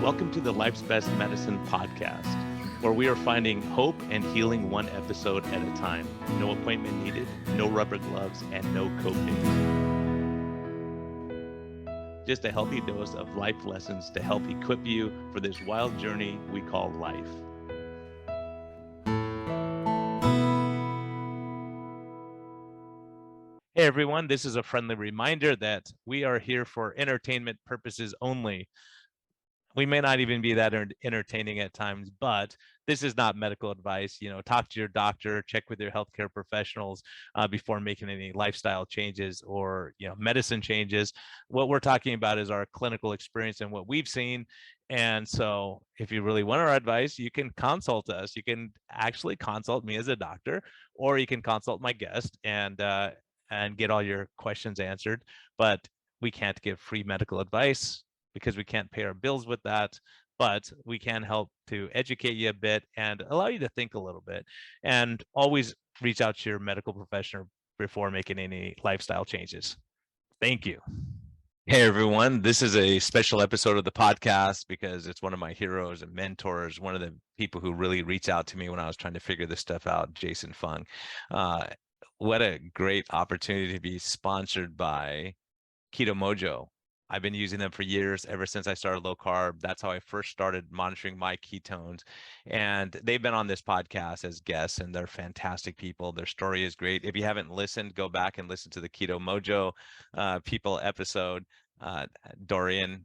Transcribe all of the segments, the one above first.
Welcome to the Life's Best Medicine podcast, where we are finding hope and healing one episode at a time. No appointment needed, no rubber gloves, and no copay. Just a healthy dose of life lessons to help equip you for this wild journey we call life. Hey everyone, this is a friendly reminder that we are here for entertainment purposes only. We may not even be that entertaining at times, but this is not medical advice. Talk to your doctor, check with your healthcare professionals before making any lifestyle changes or medicine changes. What we're talking about is our clinical experience and what we've seen. And so if you really want our advice, you can consult us. You can actually consult me as a doctor, or you can consult my guest and get all your questions answered. But we can't give free medical advice because we can't pay our bills with that, but we can help to educate you a bit and allow you to think a little bit. And always reach out to your medical professional before making any lifestyle changes. Thank you. Hey everyone, this is a special episode of the podcast because it's one of my heroes and mentors, one of the people who really reached out to me when I was trying to figure this stuff out, Jason Fung. What a great opportunity to be sponsored by Keto Mojo. I've been using them for years, ever since I started low carb. That's how I first started monitoring my ketones. And they've been on this podcast as guests, and they're fantastic people. Their story is great. If you haven't listened, go back and listen to the Keto Mojo people episode. Dorian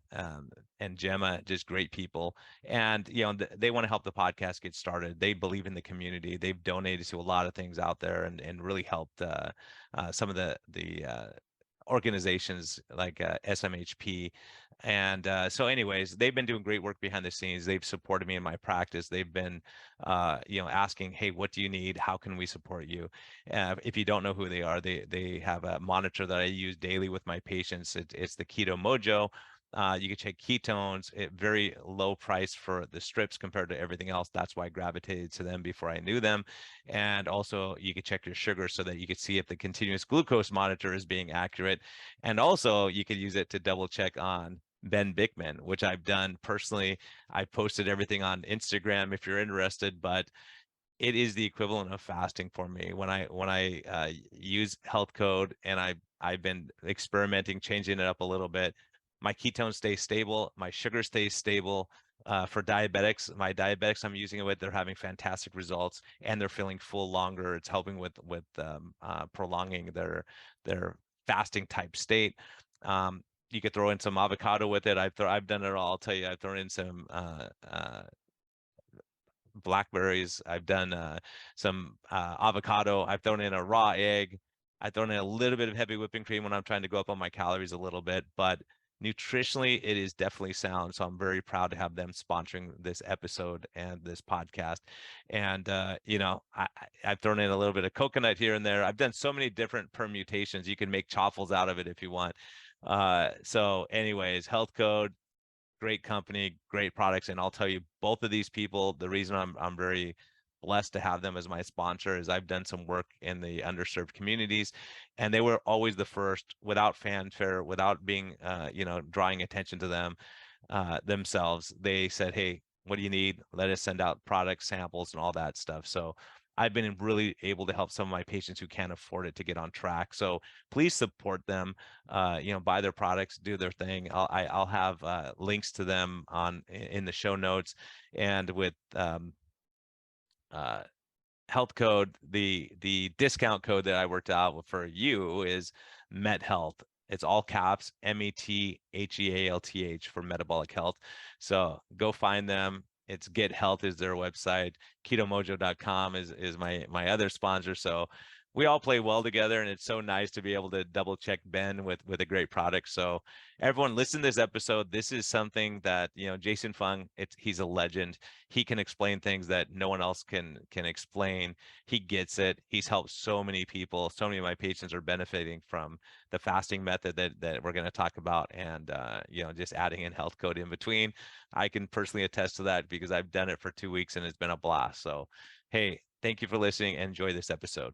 and Gemma, just great people. And, they want to help the podcast get started. They believe in the community. They've donated to a lot of things out there and really helped some of the organizations like SMHP. And so anyways, they've been doing great work behind the scenes. They've supported me in my practice. They've been, asking, hey, what do you need? How can we support you? If you don't know who they are, they have a monitor that I use daily with my patients. It's the Keto Mojo. You can check ketones at very low price for the strips compared to everything else. That's why I gravitated to them before I knew them. And also you can check your sugar so that you can see if the continuous glucose monitor is being accurate. And also you could use it to double check on Ben Bickman, which I've done personally. I posted everything on Instagram if you're interested, but it is the equivalent of fasting for me. When I use health code, and I've been experimenting, changing it up a little bit, my ketones stay stable, my sugar stays stable. For diabetics, my diabetics I'm using it with, they're having fantastic results and they're feeling full longer. It's helping with prolonging their fasting type state. You could throw in some avocado with it. I've done it all. I'll tell you, I've thrown in some blackberries. I've done some avocado. I've thrown in a raw egg. I've thrown in a little bit of heavy whipping cream when I'm trying to go up on my calories a little bit, but nutritionally, it is definitely sound. So I'm very proud to have them sponsoring this episode and this podcast. And, I've thrown in a little bit of coconut here and there. I've done so many different permutations. You can make chaffles out of it if you want. So anyways, health code, great company, great products. And I'll tell you, both of these people, the reason I'm very blessed to have them as my sponsor is I've done some work in the underserved communities, and they were always the first, without fanfare, without being, drawing attention to them themselves. They said, hey, what do you need? Let us send out product samples and all that stuff. So I've been really able to help some of my patients who can't afford it to get on track. So please support them, buy their products, do their thing. I'll have links to them in the show notes. And with health code, the discount code that I worked out for you is MetHealth. It's all caps, METHEALTH for metabolic health. So go find them. It's Get Health is their website. Ketomojo.com is my other sponsor. So we all play well together, and it's so nice to be able to double check Ben with a great product. So everyone, listen to this episode. This is something that, Jason Fung, he's a legend. He can explain things that no one else can explain. He gets it. He's helped so many people. So many of my patients are benefiting from the fasting method that we're going to talk about, and just adding in health code in between. I can personally attest to that because I've done it for 2 weeks and it's been a blast. So, hey, thank you for listening. Enjoy this episode.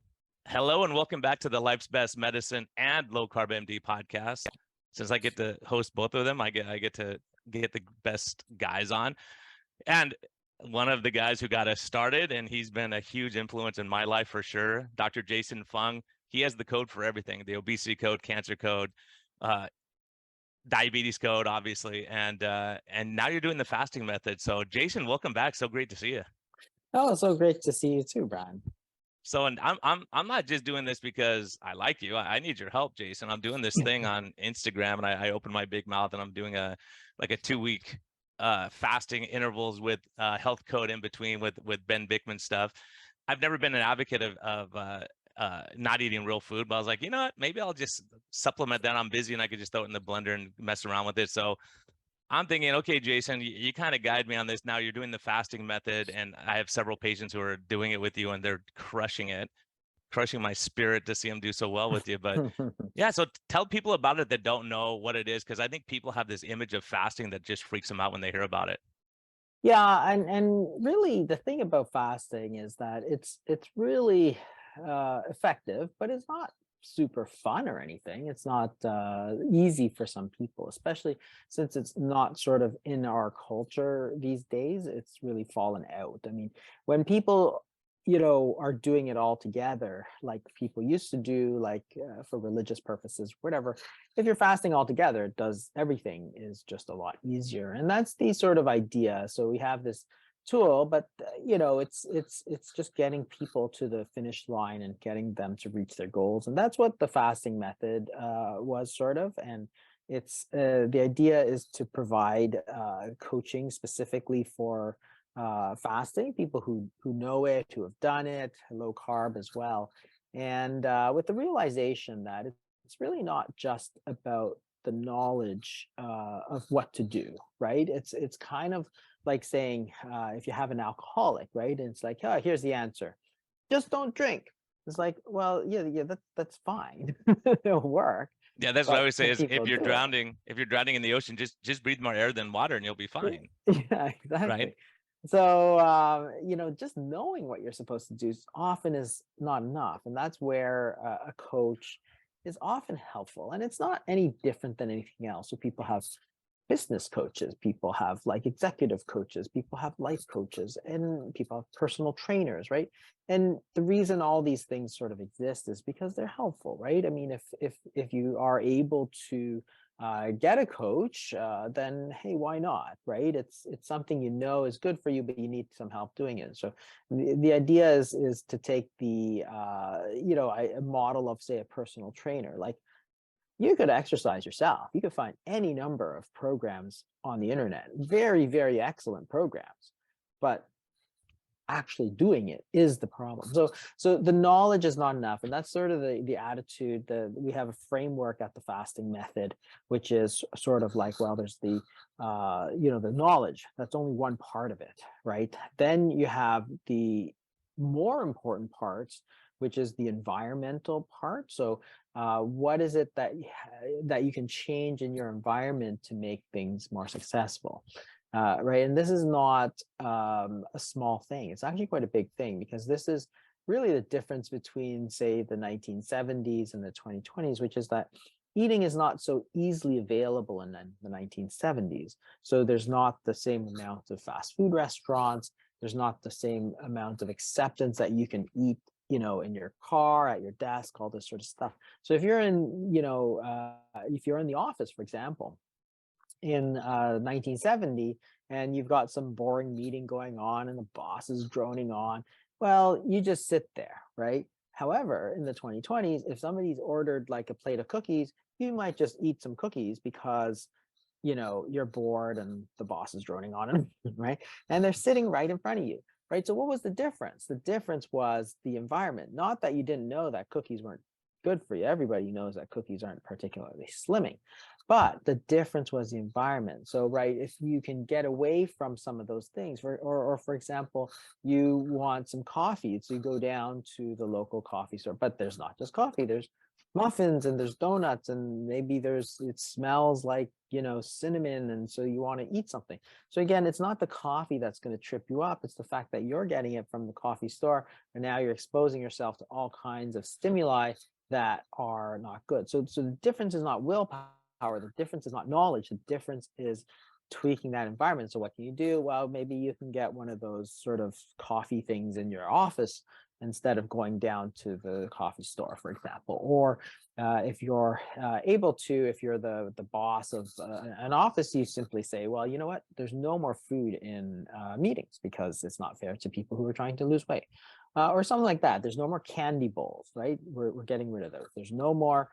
Hello and welcome back to the Life's Best Medicine and Low Carb MD podcast. since I get to host both of them, I get to get the best guys on. And one of the guys who got us started, and he's been a huge influence in my life for sure, Dr. Jason Fung. He has the code for everything: the obesity code, cancer code, diabetes code, obviously, and now you're doing the fasting method. So, Jason, welcome back. So great to see you. Oh, so great to see you too, Brian. So, and I'm not just doing this because I like you. I need your help, Jason. I'm doing this thing on Instagram, and I open my big mouth, and I'm doing a 2-week fasting intervals with health code in between with Ben Bickman stuff. I've never been an advocate of not eating real food, but I was like, you know what? Maybe I'll just supplement that. I'm busy, and I could just throw it in the blender and mess around with it. So I'm thinking, okay, Jason, you kind of guide me on this. Now you're doing the fasting method, and I have several patients who are doing it with you, and they're crushing it, crushing my spirit to see them do so well with you. But yeah, so tell people about it that don't know what it is, because I think people have this image of fasting that just freaks them out when they hear about it. Yeah, and really the thing about fasting is that it's really effective, but it's not super fun or anything. It's not easy for some people, especially since it's not sort of in our culture these days. It's really fallen out. I mean, when people are doing it all together like people used to do, like for religious purposes, whatever. If you're fasting all together, it does everything is just a lot easier, and that's the sort of idea. So we have this tool, but it's just getting people to the finish line and getting them to reach their goals, and that's what the fasting method was sort of. And it's the idea is to provide coaching specifically for fasting, people who know it, who have done it, low carb as well, and with the realization that it's really not just about the knowledge of what to do, right? It's kind of like saying if you have an alcoholic, right, and it's like, oh, here's the answer, just don't drink. It's like, well, yeah, that's fine, it'll work, Yeah, that's what I but always say can is people do it? if you're drowning in the ocean, just breathe more air than water and you'll be fine. Yeah, Right. exactly. So, just knowing what you're supposed to do often is not enough. And that's where a coach is often helpful. And it's not any different than anything else. So people have business coaches, people have like executive coaches, people have life coaches, and people have personal trainers, right? And the reason all these things sort of exist is because they're helpful, right? I mean, if you are able to get a coach, then hey, why not, right? It's something is good for you, but you need some help doing it. So the idea is to take the a model of, say, a personal trainer. Like, you could exercise yourself. You could find any number of programs on the internet, very, very excellent programs, but actually doing it is the problem. So the knowledge is not enough, and that's sort of the attitude that we have. A framework at the fasting method, which is sort of like, well, there's the the knowledge. That's only one part of it, right? Then you have the more important parts, which is the environmental part. So what is it that you can change in your environment to make things more successful? Right. And this is not a small thing. It's actually quite a big thing, because this is really the difference between, say, the 1970s and the 2020s, which is that eating is not so easily available in the 1970s. So there's not the same amount of fast food restaurants. There's not the same amount of acceptance that you can eat, in your car, at your desk, all this sort of stuff. So if you're if you're in the office, for example, in 1970, and you've got some boring meeting going on and the boss is droning on, well, you just sit there, right? However, in the 2020s, if somebody's ordered like a plate of cookies, you might just eat some cookies because you're bored and the boss is droning on them, right? And they're sitting right in front of you, right? So what was the difference? The difference was the environment. Not that you didn't know that cookies weren't good for you. Everybody knows that cookies aren't particularly slimming, but the difference was the environment. So, right, if you can get away from some of those things, or for example, you want some coffee, so you go down to the local coffee store, but there's not just coffee, there's muffins and there's donuts, and maybe it smells like cinnamon, and so you want to eat something. So again, it's not the coffee that's going to trip you up, it's the fact that you're getting it from the coffee store, and now you're exposing yourself to all kinds of stimuli that are not good. So the difference is not willpower, The difference is not knowledge. The difference is tweaking that environment. So what can you do? Well, maybe you can get one of those sort of coffee things in your office instead of going down to the coffee store, for example. Or if you're able to, if you're the boss of an office, you simply say, well, you know what? There's no more food in meetings because it's not fair to people who are trying to lose weight. Or something like that. There's no more candy bowls, right? We're getting rid of those. There's no more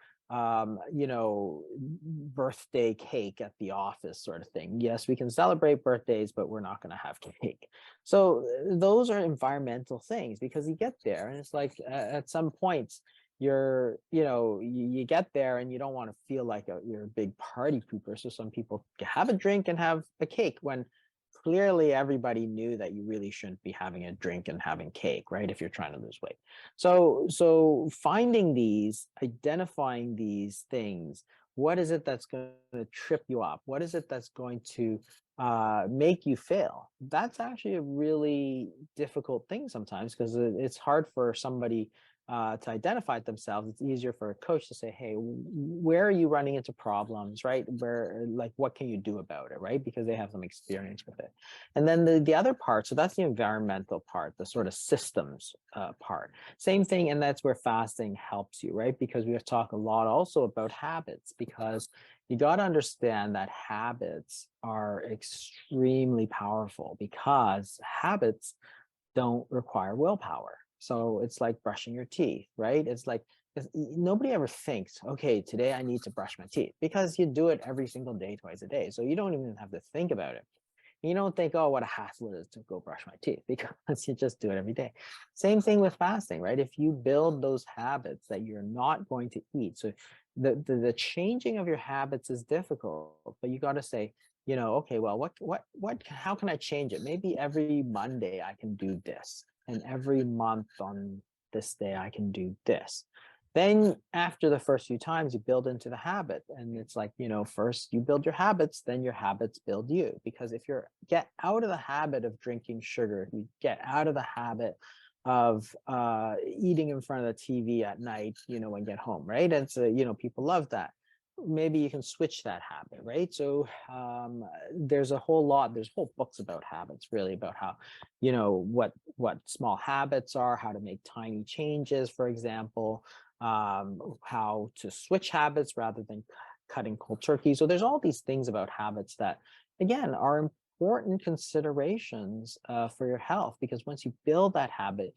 birthday cake at the office sort of thing. Yes, we can celebrate birthdays, but we're not going to have cake. So those are environmental things, because you get there and it's like at some points you get there and you don't want to feel like you're a big party pooper. So some people have a drink and have a cake when clearly everybody knew that you really shouldn't be having a drink and having cake, right? If you're trying to lose weight. So finding these, identifying these things, what is it that's going to trip you up? What is it that's going to make you fail? That's actually a really difficult thing sometimes, because it's hard for somebody to identify it themselves. It's easier for a coach to say, hey, where are you running into problems, right? Where, like, what can you do about it, right? Because they have some experience with it. And then the other part, so that's the environmental part, the sort of systems part. Same thing, and that's where fasting helps you, right? Because we have talked a lot also about habits, because you got to understand that habits are extremely powerful, because habits don't require willpower. So it's like brushing your teeth, right? It's like nobody ever thinks, okay, today I need to brush my teeth, because you do it every single day, twice a day. So you don't even have to think about it. You don't think, oh, what a hassle it is to go brush my teeth, because you just do it every day. Same thing with fasting, right? If you build those habits that you're not going to eat, so the changing of your habits is difficult, but you got to say, okay, well, how can I change it? Maybe every Monday I can do this, and every month on this day I can do this. Then after the first few times, you build into the habit, and it's like, first you build your habits, then your habits build you. Because if you get out of the habit of drinking sugar, you get out of the habit of eating in front of the TV at night, when you get home, right? And so, people love that. Maybe you can switch that habit, right? So there's whole books about habits, really, about how, what small habits are, how to make tiny changes, for example, how to switch habits rather than cutting cold turkey. So there's all these things about habits that, again, are important considerations for your health, because once you build that habit,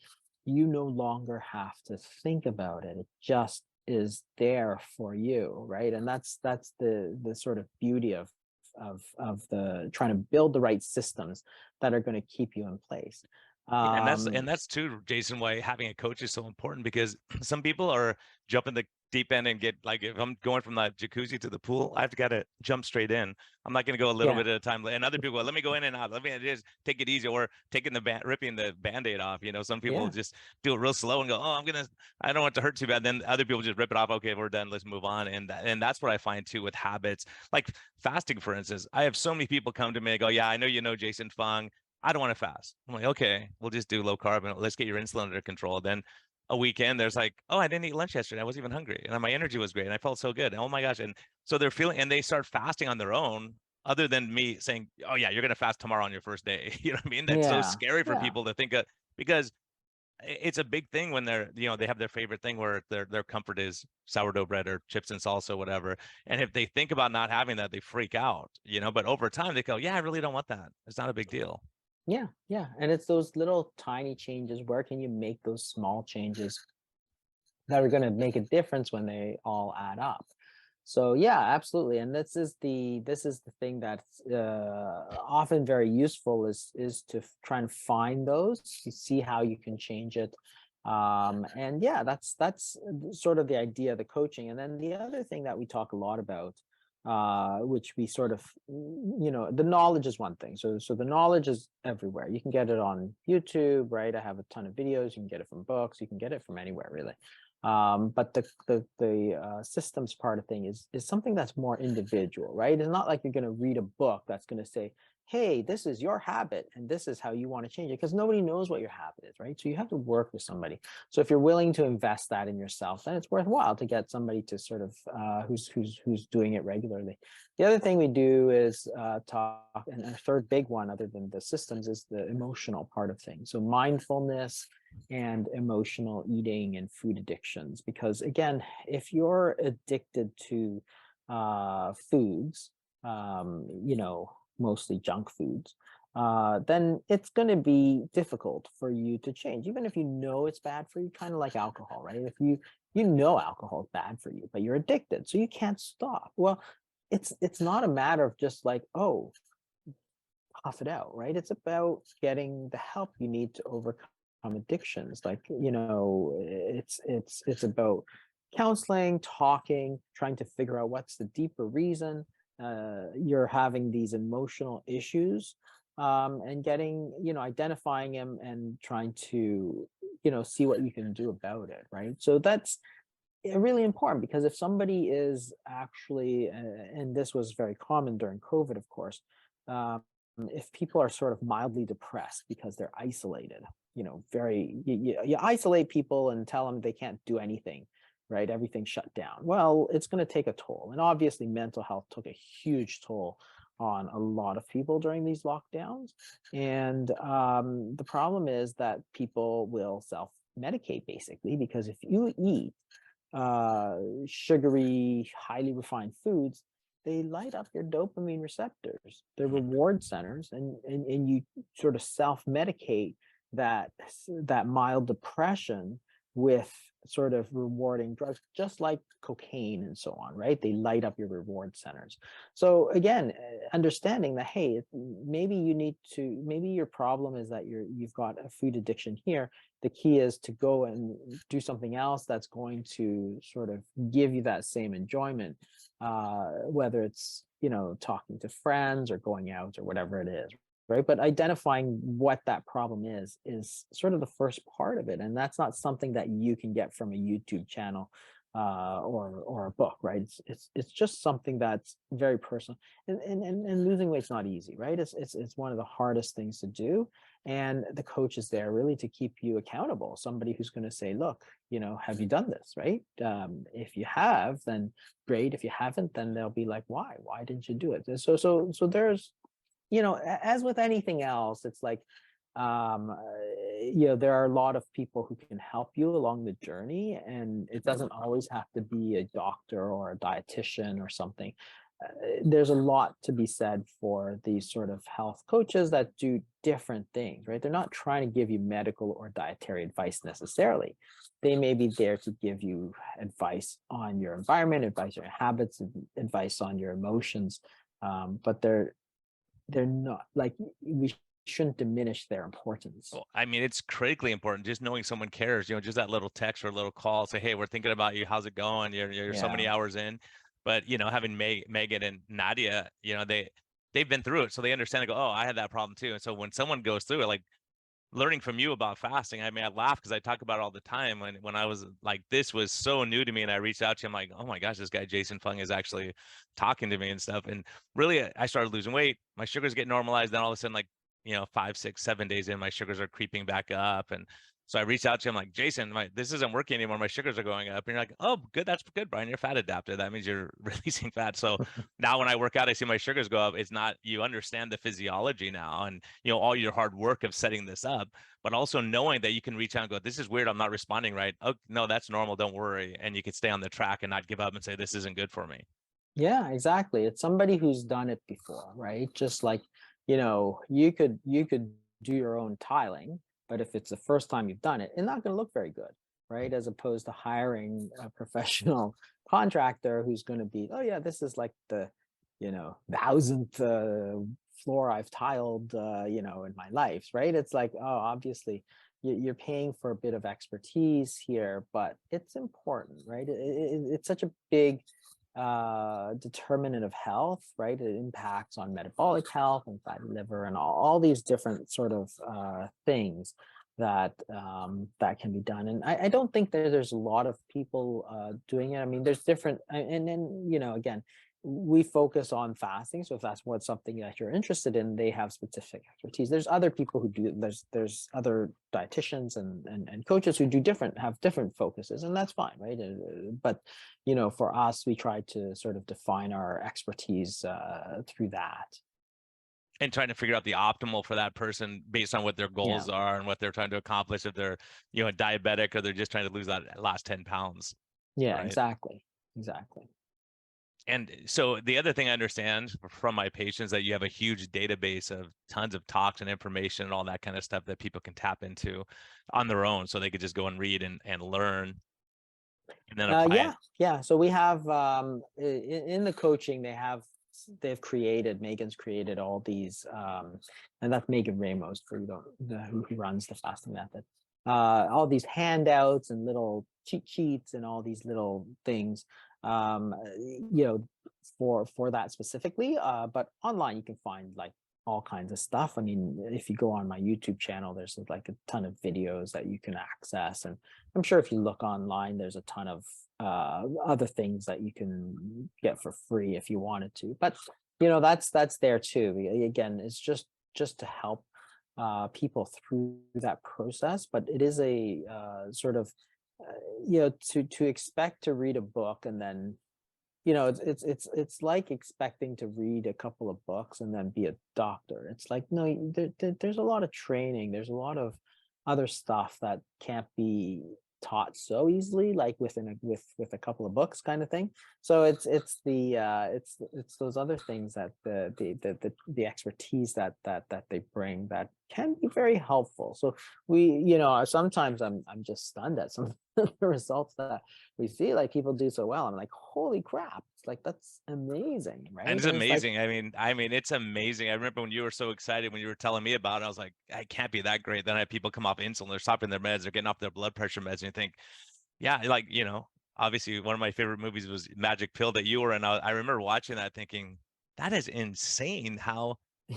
you no longer have to think about it. It just is there for you, right? And that's the sort of beauty of the trying to build the right systems that are going to keep you in place. Yeah, and that's too, Jason, why having a coach is so important, because some people are jumping the deep end and get, like, if I'm going from the jacuzzi to the pool, I've got to jump straight in. I'm not going to go a little Yeah, bit at a time. And other people, let me go in and out. Let me just take it easy, or taking ripping the Band-Aid off. Some people yeah, just do it real slow and go, oh, I don't want it to hurt too bad. Then other people just rip it off. Okay, we're done. Let's move on. And that's what I find too with habits, like fasting, for instance. I have so many people come to me and go, yeah, I know Jason Fung. I don't want to fast. I'm like, okay, we'll just do low carb and let's get your insulin under control. Then a weekend, there's like, oh, I didn't eat lunch yesterday. I wasn't even hungry. And my energy was great. And I felt so good. And oh my gosh. And so they're feeling, and they start fasting on their own, other than me saying, oh yeah, you're going to fast tomorrow on your first day. You know what I mean? That's so yeah, scary for yeah. people to think of, because it's a big thing when they're, they have their favorite thing where their comfort is sourdough bread or chips and salsa, whatever. And if they think about not having that, they freak out, but over time they go, yeah, I really don't want that. It's not a big deal. Yeah, yeah. And it's those little tiny changes. Where can you make those small changes that are going to make a difference when they all add up? So yeah, absolutely. And this is the thing that's often very useful, is to try and find those, you see how you can change it. And yeah, that's sort of the idea of the coaching. And then the other thing that we talk a lot about, which we sort of, the knowledge is one thing. So the knowledge is everywhere. You can get it on YouTube, right? I have a ton of videos. You can get it from books. You can get it from anywhere, really. But the systems part of thing is something that's more individual, right? It's not like you're going to read a book that's going to say, hey, this is your habit and this is how you want to change it, because nobody knows what your habit is, right? So you have to work with somebody. So if you're willing to invest that in yourself, then it's worthwhile to get somebody to sort of who's doing it regularly. The other thing we do is talk, and a third big one other than the systems is the emotional part of things. So mindfulness and emotional eating and food addictions, because again, if you're addicted to foods, mostly junk foods, then it's going to be difficult for you to change, even if you know it's bad for you. Kind of like alcohol, right? If you know alcohol is bad for you, but you're addicted, so you can't stop. Well, it's not a matter of just like, oh, puff it out, right? It's about getting the help you need to overcome addictions. Like, it's about counseling, talking, trying to figure out what's the deeper reason you're having these emotional issues, and getting, identifying them and trying to, see what you can do about it, right? So that's really important, because if somebody is actually, and this was very common during COVID, of course, um, if people are sort of mildly depressed because they're isolated, you isolate people and tell them they can't do anything, right? Everything's shut down. Well, it's going to take a toll. And obviously, mental health took a huge toll on a lot of people during these lockdowns. And the problem is that people will self medicate, basically, because if you eat sugary, highly refined foods, they light up your dopamine receptors, the reward centers, and you sort of self-medicate that mild depression with sort of rewarding drugs, just like cocaine and so on, right? They light up your reward centers. So again, understanding that, hey, maybe maybe your problem is that you've got a food addiction here. The key is to go and do something else that's going to sort of give you that same enjoyment, whether it's, talking to friends or going out or whatever it is, right? But identifying what that problem is sort of the first part of it. And that's not something that you can get from a YouTube channel or a book, right? It's just something that's very personal. And losing weight's not easy, right? It's one of the hardest things to do. And the coach is there really to keep you accountable. Somebody who's going to say, look, have you done this, right? If you have, then great. If you haven't, then they'll be like, why didn't you do it? So there's, as with anything else, it's like, there are a lot of people who can help you along the journey, and it doesn't always have to be a doctor or a dietitian or something. There's a lot to be said for these sort of health coaches that do different things, right? They're not trying to give you medical or dietary advice necessarily. They may be there to give you advice on your environment, advice on your habits, advice on your emotions, but they're not like, we shouldn't diminish their importance. Well, I mean, it's critically important. Just knowing someone cares, just that little text or a little call, say, hey, we're thinking about you. How's it going? You're so many Yeah. hours in. But, having Megan and Nadia, they've been through it. So they understand and go, oh, I had that problem too. And so when someone goes through it, like learning from you about fasting, I mean, I laugh because I talk about it all the time. When I was like, this was so new to me, and I reached out to you, I'm like, oh my gosh, this guy Jason Fung is actually talking to me and stuff. And really, I started losing weight. My sugars get normalized. Then all of a sudden, like, 5, 6, 7 days in, my sugars are creeping back up. And so I reached out to him like, Jason, this isn't working anymore. My sugars are going up. And you're like, oh, good. That's good, Brian. You're fat adapted. That means you're releasing fat. So now when I work out, I see my sugars go up. It's not, you understand the physiology now, and, all your hard work of setting this up, but also knowing that you can reach out and go, this is weird. I'm not responding right. Oh, no, that's normal. Don't worry. And you can stay on the track and not give up and say, this isn't good for me. Yeah, exactly. It's somebody who's done it before, right? Just like, you could do your own tiling, but if it's the first time you've done it, it's not going to look very good, right? As opposed to hiring a professional contractor who's going to be, oh yeah, this is like the, thousandth floor I've tiled, in my life, right? It's like, oh, obviously you're paying for a bit of expertise here, but it's important, right? It's such a big determinant of health, right? It impacts on metabolic health and fatty liver and all these different sort of things that that can be done. And I don't think there's a lot of people doing it. I mean, there's different, and then again, we focus on fasting. So if that's what something that you're interested in, they have specific expertise. There's other people who do, there's other dietitians and coaches who do have different focuses, and that's fine, right? But, you know, for us, we try to sort of define our expertise through that. And trying to figure out the optimal for that person based on what their Yeah. goals are and what they're trying to accomplish. If they're, you know, diabetic, or they're just trying to lose that last 10 pounds. Yeah, Right. exactly. Exactly. And so the other thing I understand from my patients, that you have a huge database of tons of talks and information and all that kind of stuff that people can tap into on their own, so they could just go and read and learn and then apply it. Yeah. So we have in the coaching, Megan's created all these, and that's Megan Ramos for who runs the fasting method. All these handouts and little cheat sheets and all these little things, you know, for that specifically. But online you can find like all kinds of stuff. I mean, if you go on my YouTube channel, there's like a ton of videos that you can access, and I'm sure if you look online, there's a ton of other things that you can get for free if you wanted to. But you know, that's there too. Again, it's just to help people through that process. But it is a sort of you know, to expect to read a book and then, you know, it's like expecting to read a couple of books and then be a doctor. It's like, no, there's a lot of training. There's a lot of other stuff that can't be taught so easily, like with a couple of books kind of thing. So it's those other things that the expertise that they bring that can be very helpful. So you know, sometimes I'm just stunned at some of the results that we see, like people do so well. I'm like, holy crap. It's like, that's amazing, right? And it's And it's like, amazing. I mean, it's amazing. I remember when you were so excited when you were telling me about it, I was like, I can't be that great. Then I have people come off insulin, they're stopping their meds, they're getting off their blood pressure meds, and you think, yeah, like, you know, obviously one of my favorite movies was Magic Pill that you were in. I remember watching that thinking, that is insane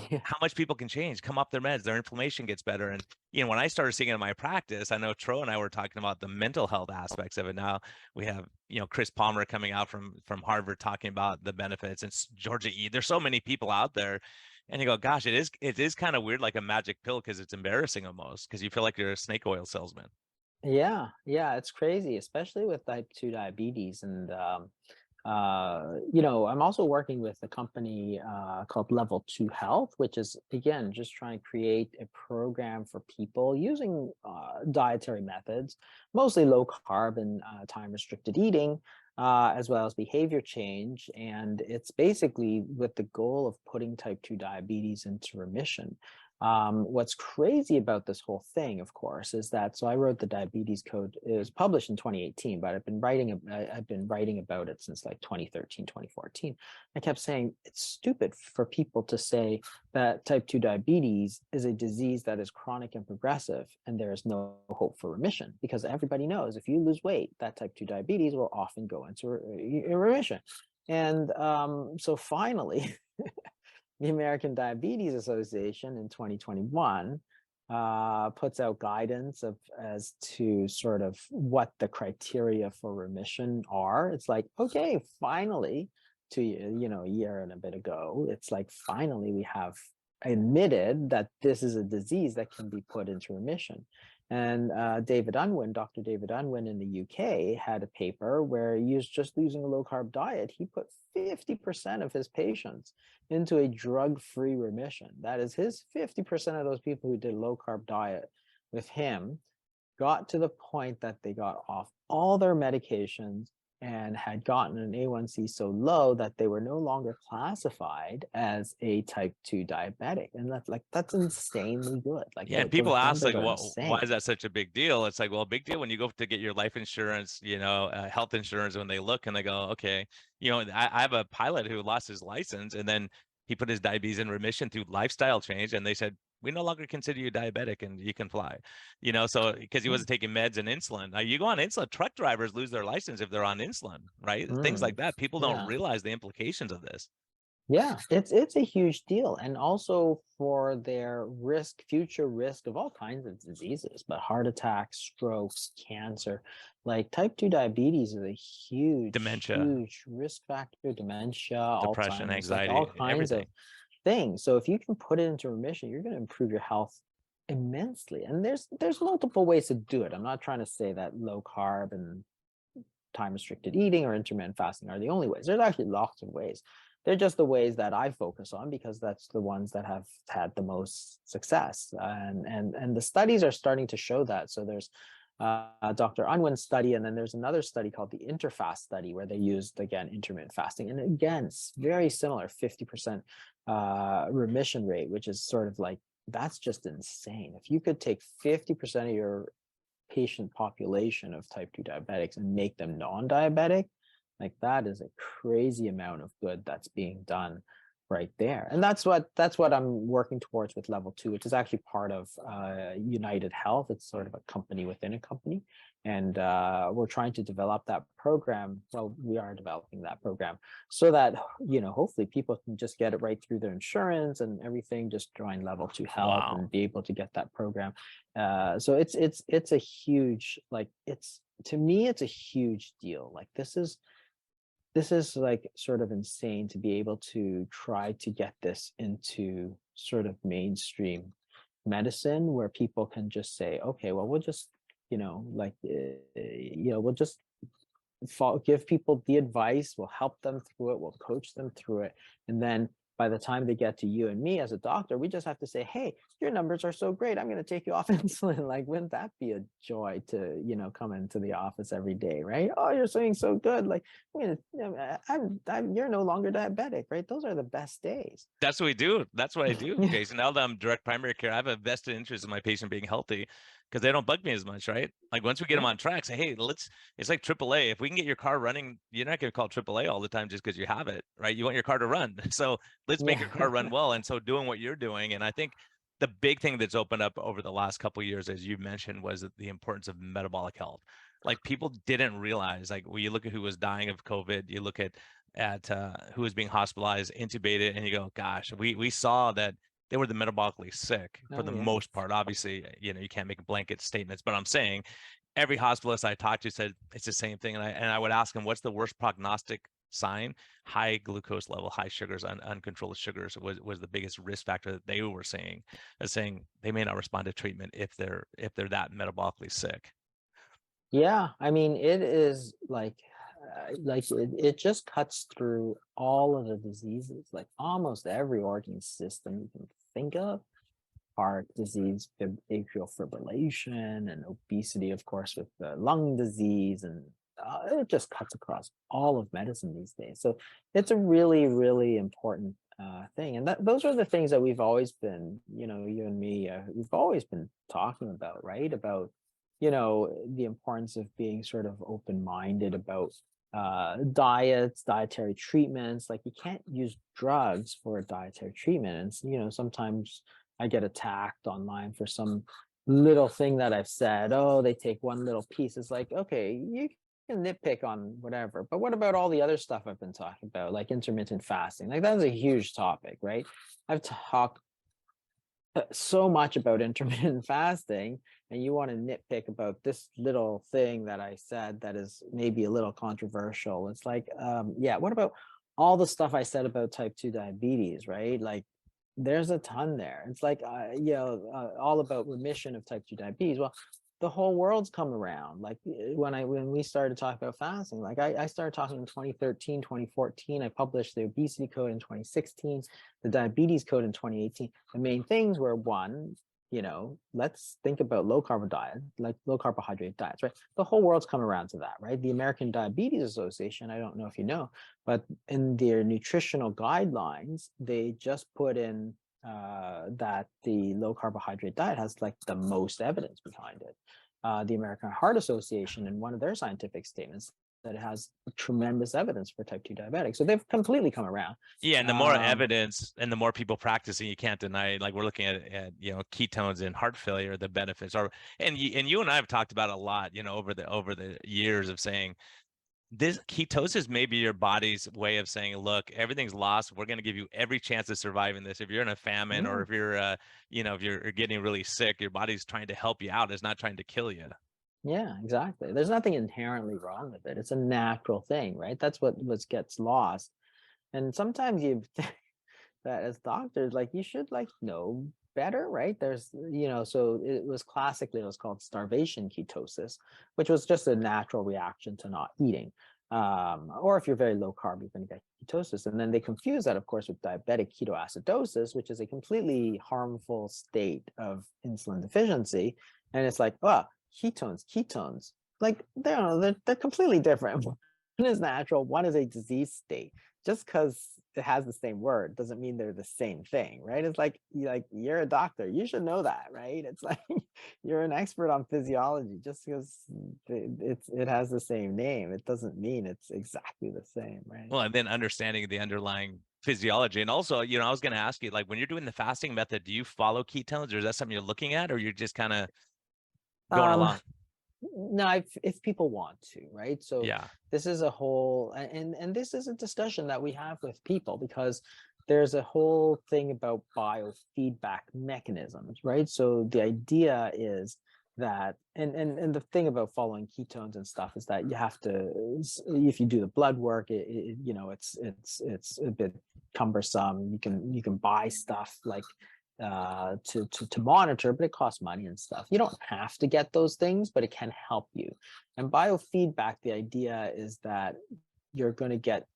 yeah, how much people can change, come off their meds, their inflammation gets better. And, you know, when I started seeing it in my practice, I know Tro and I were talking about the mental health aspects of it. Now we have, you know, Chris Palmer coming out from Harvard talking about the benefits, and Georgia E. There's so many people out there. And you go, gosh, it is kind of weird, like a magic pill, because it's embarrassing almost, because you feel like you're a snake oil salesman. yeah, it's crazy, especially with type 2 diabetes. And you know, I'm also working with a company called Level 2 Health, which is again just trying to create a program for people using dietary methods, mostly low carb and time restricted eating, as well as behavior change. And it's basically with the goal of putting type 2 diabetes into remission. What's crazy about this whole thing, of course, is that, so I wrote the diabetes code. It was published in 2018, but I've been writing about it since like 2013, 2014. I kept saying it's stupid for people to say that type 2 diabetes is a disease that is chronic and progressive and there is no hope for remission, because everybody knows if you lose weight, that type 2 diabetes will often go into remission. And so finally, the American Diabetes Association in 2021 puts out guidance as to sort of what the criteria for remission are. It's like, okay, finally, a year and a bit ago, it's like finally we have admitted that this is a disease that can be put into remission. And Dr. David Unwin in the UK had a paper where he was just using a low carb diet. He put 50% of his patients into a drug-free remission. That is, his 50% of those people who did low carb diet with him got to the point that they got off all their medications and had gotten an A1C so low that they were no longer classified as a type 2 diabetic. And that's insanely good. Like, Yeah, and those people ask numbers like, are why insane. is that such a big deal? It's like, well, a big deal when you go to get your life insurance, you know, health insurance, when they look and they go, okay, you know, I have a pilot who lost his license, and then he put his diabetes in remission through lifestyle change, and they said, we no longer consider you diabetic and you can fly, you know, so because he wasn't taking meds and insulin. Now you go on insulin, truck drivers lose their license if they're on insulin, right? Things like that. People don't Yeah. realize the implications of this. Yeah, it's a huge deal, and also for their future risk of all kinds of diseases, but heart attacks, strokes, cancer, like type 2 diabetes is a huge, Dementia, huge risk factor, dementia, depression, Alzheimer's, like all anxiety, kinds of everything. things. So if you can put it into remission, you're going to improve your health immensely. And there's multiple ways to do it. I'm not trying to say that low carb and time restricted eating or intermittent fasting are the only ways. There's actually lots of ways. They're just the ways that I focus on because that's the ones that have had the most success. And the studies are starting to show that. So there's Dr. Unwin's study, and then there's another study called the Interfast study where they used, again, intermittent fasting. And again, it's very similar, 50% remission rate, which is sort of like, that's just insane. If you could take 50% of your patient population of type 2 diabetics and make them non-diabetic, like that is a crazy amount of good that's being done right there. And that's what I'm working towards with level 2, which is actually part of United Health. It's sort of a company within a company, and we're trying to develop that program. Well, we are developing that program so that, hopefully people can just get it right through their insurance and everything, just join level 2 health Wow. and be able to get that program. So it's a huge, like, to me it's a huge deal. Like this is like sort of insane to be able to try to get this into sort of mainstream medicine where people can just say, okay, well, we'll just, we'll just give people the advice, we'll help them through it, we'll coach them through it. And then by the time they get to you and me as a doctor, we just have to say, hey, your numbers are so great, I'm going to take you off insulin. Like, wouldn't that be a joy to, come into the office every day, right? Oh, you're doing so good. Like, you're no longer diabetic, right? Those are the best days. That's what we do. That's what I do, Jason. Now that I'm direct primary care, I have a vested interest in my patient being healthy because they don't bug me as much, right? Like once we get them Yeah. on track, say, hey, it's like AAA. If we can get your car running, you're not going to call AAA all the time just because you have it, right? You want your car to run. So let's make your Yeah. car run well. And so doing what you're doing. And I think the big thing that's opened up over the last couple of years, as you mentioned, was the importance of metabolic health. Like people didn't realize, like when you look at who was dying of COVID, you look at who was being hospitalized, intubated, and you go, gosh, we saw that they were the metabolically sick for Oh, the yeah. most part. Obviously, you can't make blanket statements, but I'm saying every hospitalist I talked to said it's the same thing. And I would ask them, what's the worst prognostic sign? High glucose level, high sugars, uncontrolled sugars was the biggest risk factor that they were saying, as saying they may not respond to treatment if they're that metabolically sick. Yeah, I mean, it is like it just cuts through all of the diseases, like almost every organ system you can think of. Heart disease, atrial fibrillation, and obesity, of course, with the lung disease, and it just cuts across all of medicine these days. So it's a really, really important thing, and those are the things that we've always been, you and me, we've always been talking about, right? About the importance of being sort of open-minded about diets, dietary treatments. Like you can't use drugs for a dietary treatment, and sometimes I get attacked online for some little thing that I've said. Oh, they take one little piece. It's like, okay, you can nitpick on whatever, but what about all the other stuff I've been talking about, like intermittent fasting? Like that's a huge topic, right? I've talked so much about intermittent fasting, and you want to nitpick about this little thing that I said that is maybe a little controversial. It's like, yeah, what about all the stuff I said about type 2 diabetes, right? Like there's a ton there. It's like, all about remission of type 2 diabetes. Well, the whole world's come around. Like when we started talking about fasting, like I started talking in 2013, 2014. I published the obesity code in 2016, the diabetes code in 2018. The main things were, one, let's think about low carb diet, like low carbohydrate diets, right? The whole world's come around to that, right? The American Diabetes Association, I don't know if you know, but in their nutritional guidelines, they just put in that the low carbohydrate diet has like the most evidence behind it. The American Heart Association, in one of their scientific statements, that it has tremendous evidence for type 2 diabetics. So they've completely come around. Yeah, and the more evidence and the more people practicing, you can't deny it. Like we're looking at ketones in heart failure, the benefits are, and you and I have talked about a lot, over the years of saying this ketosis may be your body's way of saying, look, everything's lost. We're going to give you every chance of surviving this. If you're in a famine or Yeah. if you're, if you're getting really sick, your body's trying to help you out. It's not trying to kill you. Yeah, exactly. There's nothing inherently wrong with it. It's a natural thing, right? That's what gets lost. And sometimes you think that as doctors, like you should like know better, right? There's, so it was called starvation ketosis, which was just a natural reaction to not eating. Or if you're very low carb, you're going to get ketosis. And then they confuse that, of course, with diabetic ketoacidosis, which is a completely harmful state of insulin deficiency. And it's like, oh, ketones, like they're completely different. One is natural, one is a disease state. Just because it has the same word doesn't mean they're the same thing, right? It's like you're a doctor, you should know that, right? It's like you're an expert on physiology. Just because it has the same name, it doesn't mean it's exactly the same, right? Well, and then understanding the underlying physiology. And also, I was going to ask you, like, when you're doing the fasting method, do you follow ketones, or is that something you're looking at, or you're just kind of going Um, along? no, if people want to, right? So Yeah. this is a whole, and this is a discussion that we have with people, because there's a whole thing about biofeedback mechanisms, right? So the idea is that, and the thing about following ketones and stuff is that you have to, if you do the blood work, it's a bit cumbersome. You can buy stuff like to monitor, but it costs money and stuff. You don't have to get those things, but it can help you. And biofeedback, the idea is that you're going to get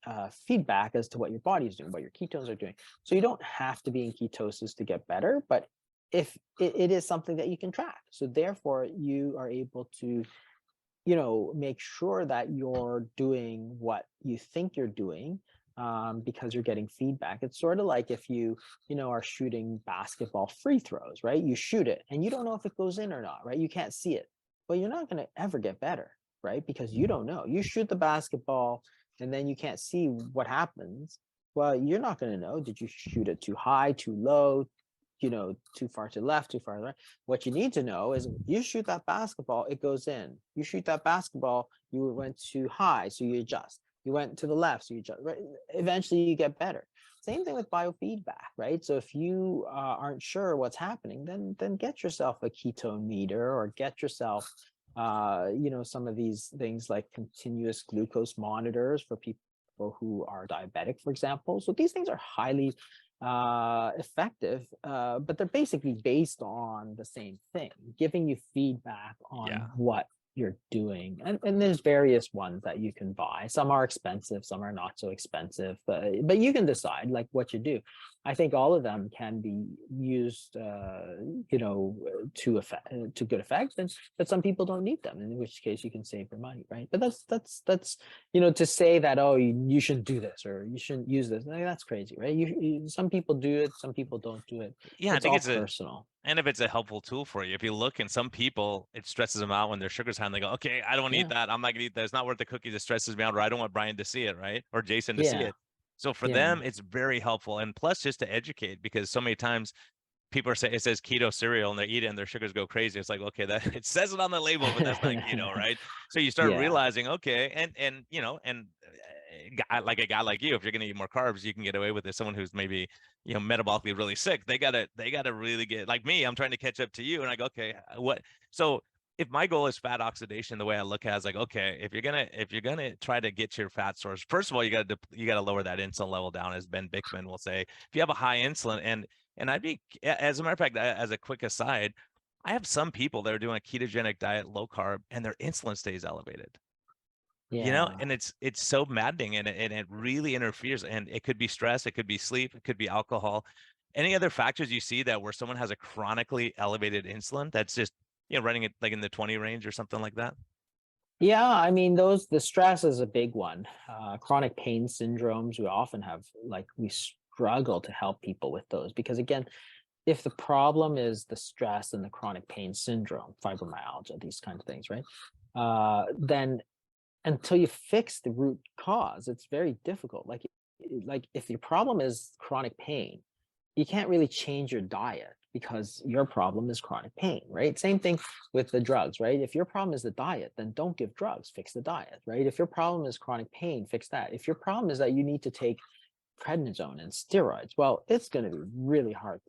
feedback as to what your body is doing, what your ketones are doing. So you don't have to be in ketosis to get better, but if it is something that you can track. So therefore, you are able to, make sure that you're doing what you think you're doing, because you're getting feedback. It's sort of like if you, are shooting basketball free throws, right? You shoot it and you don't know if it goes in or not, right? You can't see it, but you're not going to ever get better, right? Because you don't know. You shoot the basketball and then you can't see what happens. Well, you're not going to know. Did you shoot it too high, too low, too far to the left, too far to the right? What you need to know is you shoot that basketball, it goes in. You shoot that basketball, you went too high, so you adjust. You went to the left, so you adjust. Right? Eventually, you get better. Same thing with biofeedback, right? So if you aren't sure what's happening, then get yourself a ketone meter, or get yourself, some of these things like continuous glucose monitors for people who are diabetic, for example. So these things are highly effective, but they're basically based on the same thing, giving you feedback on Yeah. what you're doing. And there's various ones that you can buy. Some are expensive, some are not so expensive, but you can decide like what you do. I think all of them can be used, to good effect, but some people don't need them, in which case you can save your money, right? But that's to say that, oh, you shouldn't do this or you shouldn't use this, like, that's crazy, right? Some people do it, some people don't do it. Yeah, I It's think all it's a personal. and if it's a helpful tool for you. If you look, and some people, it stresses them out when their sugar's high and they go, okay, I don't want to eat Yeah, that. I'm not gonna eat that. It's not worth the cookies. It stresses me out, or I don't want Brian to see it, right? Or Jason to see yeah, it. So for yeah. them, it's very helpful. And plus just to educate, because so many times people are saying it says keto cereal and they eat it and their sugars go crazy. It's like, okay, that it says it on the label, but that's not keto, right? So you start Yeah, realizing, okay, like a guy like you, if you're gonna eat more carbs, you can get away with it. Someone who's maybe metabolically really sick, they gotta really get, like me. I'm trying to catch up to you, and I go, okay, what? So if my goal is fat oxidation, the way I look at it is like, okay, if you're gonna try to get your fat source, first of all, you gotta lower that insulin level down, as Ben Bickman will say. If you have a high insulin, and as a matter of fact, as a quick aside, I have some people that are doing a ketogenic diet, low carb, and their insulin stays elevated. yeah. And it's so maddening, and it really interferes. And it could be stress, it could be sleep, it could be alcohol. Any other factors you see that where someone has a chronically elevated insulin that's just running it like in the 20 range or something like that? Yeah, I mean, the stress is a big one. Chronic pain syndromes, we often have, like, we struggle to help people with those because, again, if the problem is the stress and the chronic pain syndrome, fibromyalgia, these kind of things, right? Then until you fix the root cause, it's very difficult. Like if your problem is chronic pain, you can't really change your diet because your problem is chronic pain, right? Same thing with the drugs, right? If your problem is the diet, then don't give drugs, fix the diet, right? If your problem is chronic pain, fix that. If your problem is that you need to take prednisone and steroids, well, it's going to be really hard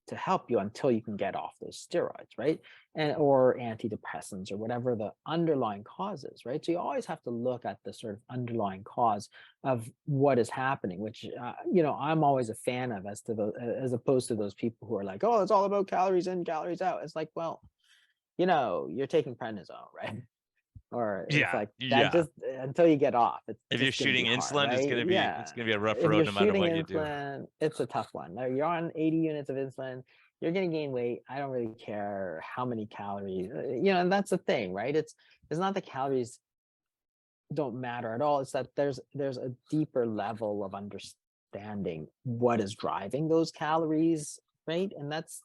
to help you until you can get off those steroids, right? And or antidepressants or whatever the underlying cause is, right? So you always have to look at the sort of underlying cause of what is happening, which I'm always a fan of, as opposed to those people who are like, oh, it's all about calories in, calories out. It's like, well, you're taking prednisone, right? Or it's Yeah, like that, yeah. just until you get off, it's If you're just going to shooting be hard, insulin, it's right? gonna be Yeah. it's gonna be a rough If road you're no matter shooting what you do. insulin, it's a tough one. Like, you're on 80 units of insulin, you're going to gain weight. I don't really care how many calories, and that's the thing, right? It's not the calories don't matter at all. It's that there's a deeper level of understanding what is driving those calories, right? And that's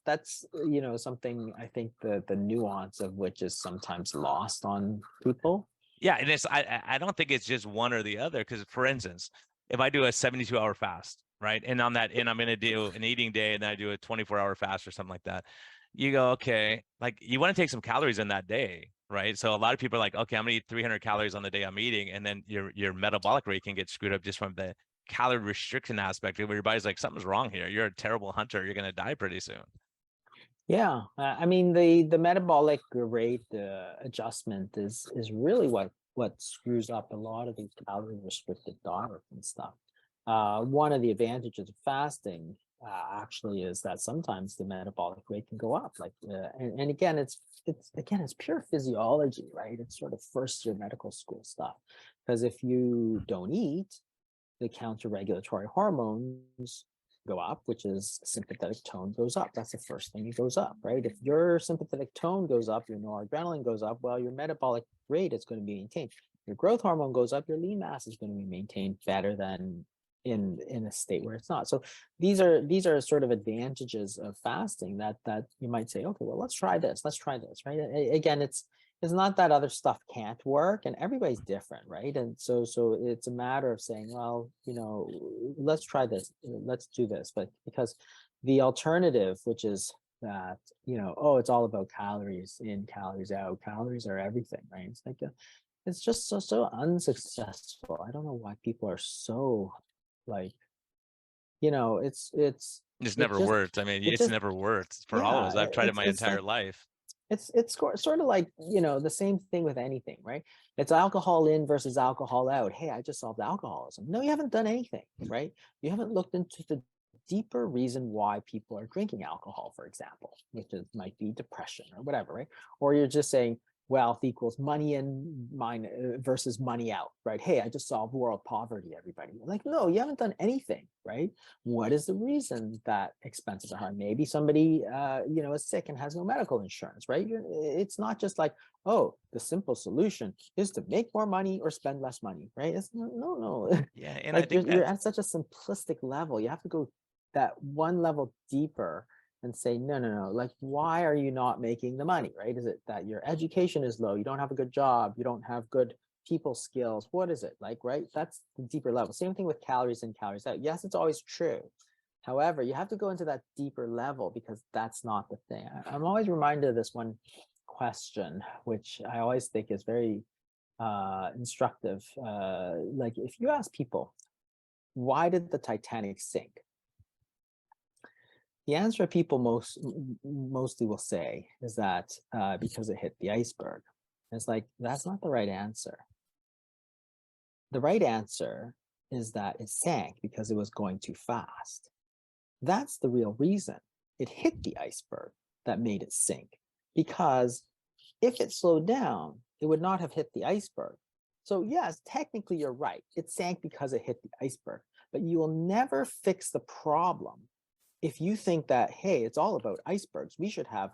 something, I think, the nuance of which is sometimes lost on people. Yeah, and I don't think it's just one or the other, because for instance, if I do a 72-hour fast, right, and I'm going to do an eating day, and then I do a 24-hour fast or something like that, you go, okay, like, you want to take some calories in that day, right? So a lot of people are like, okay, I'm gonna eat 300 calories on the day I'm eating, and then your metabolic rate can get screwed up just from the calorie restriction aspect, where your body's like, something's wrong here. You're a terrible hunter. You're gonna die pretty soon. Yeah, I mean, the metabolic rate adjustment is really what screws up a lot of these calorie restricted diets and stuff. One of the advantages of fasting actually is that sometimes the metabolic rate can go up. Like, and again, it's pure physiology, right? It's sort of first year medical school stuff. Because if you don't eat, the counter-regulatory hormones go up, which is sympathetic tone goes up. That's the first thing that goes up, right? If your sympathetic tone goes up, your noradrenaline goes up, well, your metabolic rate is going to be maintained. Your growth hormone goes up, your lean mass is going to be maintained better than in a state where it's not. So these are sort of advantages of fasting that you might say, okay, well, let's try this, right? Again, it's not that other stuff can't work, and everybody's different, right? And so it's a matter of saying, well, let's try this, let's do this. But because the alternative, which is that, oh, it's all about calories in, calories out, calories are everything, right? It's like it's just so unsuccessful. I don't know why people are so, like, it's It's it never just worked. I mean, it it's just never worked for all of yeah, us. I've tried it my it's entire like life. sort of like, the same thing with anything, right? It's alcohol in versus alcohol out. Hey, I just solved alcoholism. No, you haven't done anything, right? You haven't looked into the deeper reason why people are drinking alcohol, for example, which might be depression or whatever, right? Or you're just saying wealth equals money in mine versus money out, right? Hey, I just solved world poverty, everybody. Like, no, you haven't done anything, right? What is the reason that expenses are high? Maybe somebody, is sick and has no medical insurance, right? It's not just like, oh, the simple solution is to make more money or spend less money, right? It's no. Yeah, and I Like, think you're that's at such a simplistic level. You have to go that one level deeper and say, no, like, why are you not making the money, right? Is it that your education is low, you don't have a good job, you don't have good people skills? What is it, like, right? That's the deeper level. Same thing with calories in, calories out. Yes, it's always true. However, you have to go into that deeper level, because that's not the thing. I'm always reminded of this one question, which I always think is very instructive. Like, if you ask people, why did the Titanic sink? The answer people mostly will say is that because it hit the iceberg. And it's like, that's not the right answer. The right answer is that it sank because it was going too fast. That's the real reason. It hit the iceberg that made it sink. Because if it slowed down, it would not have hit the iceberg. So yes, technically you're right. It sank because it hit the iceberg, but you will never fix the problem if you think that, hey, it's all about icebergs. We should have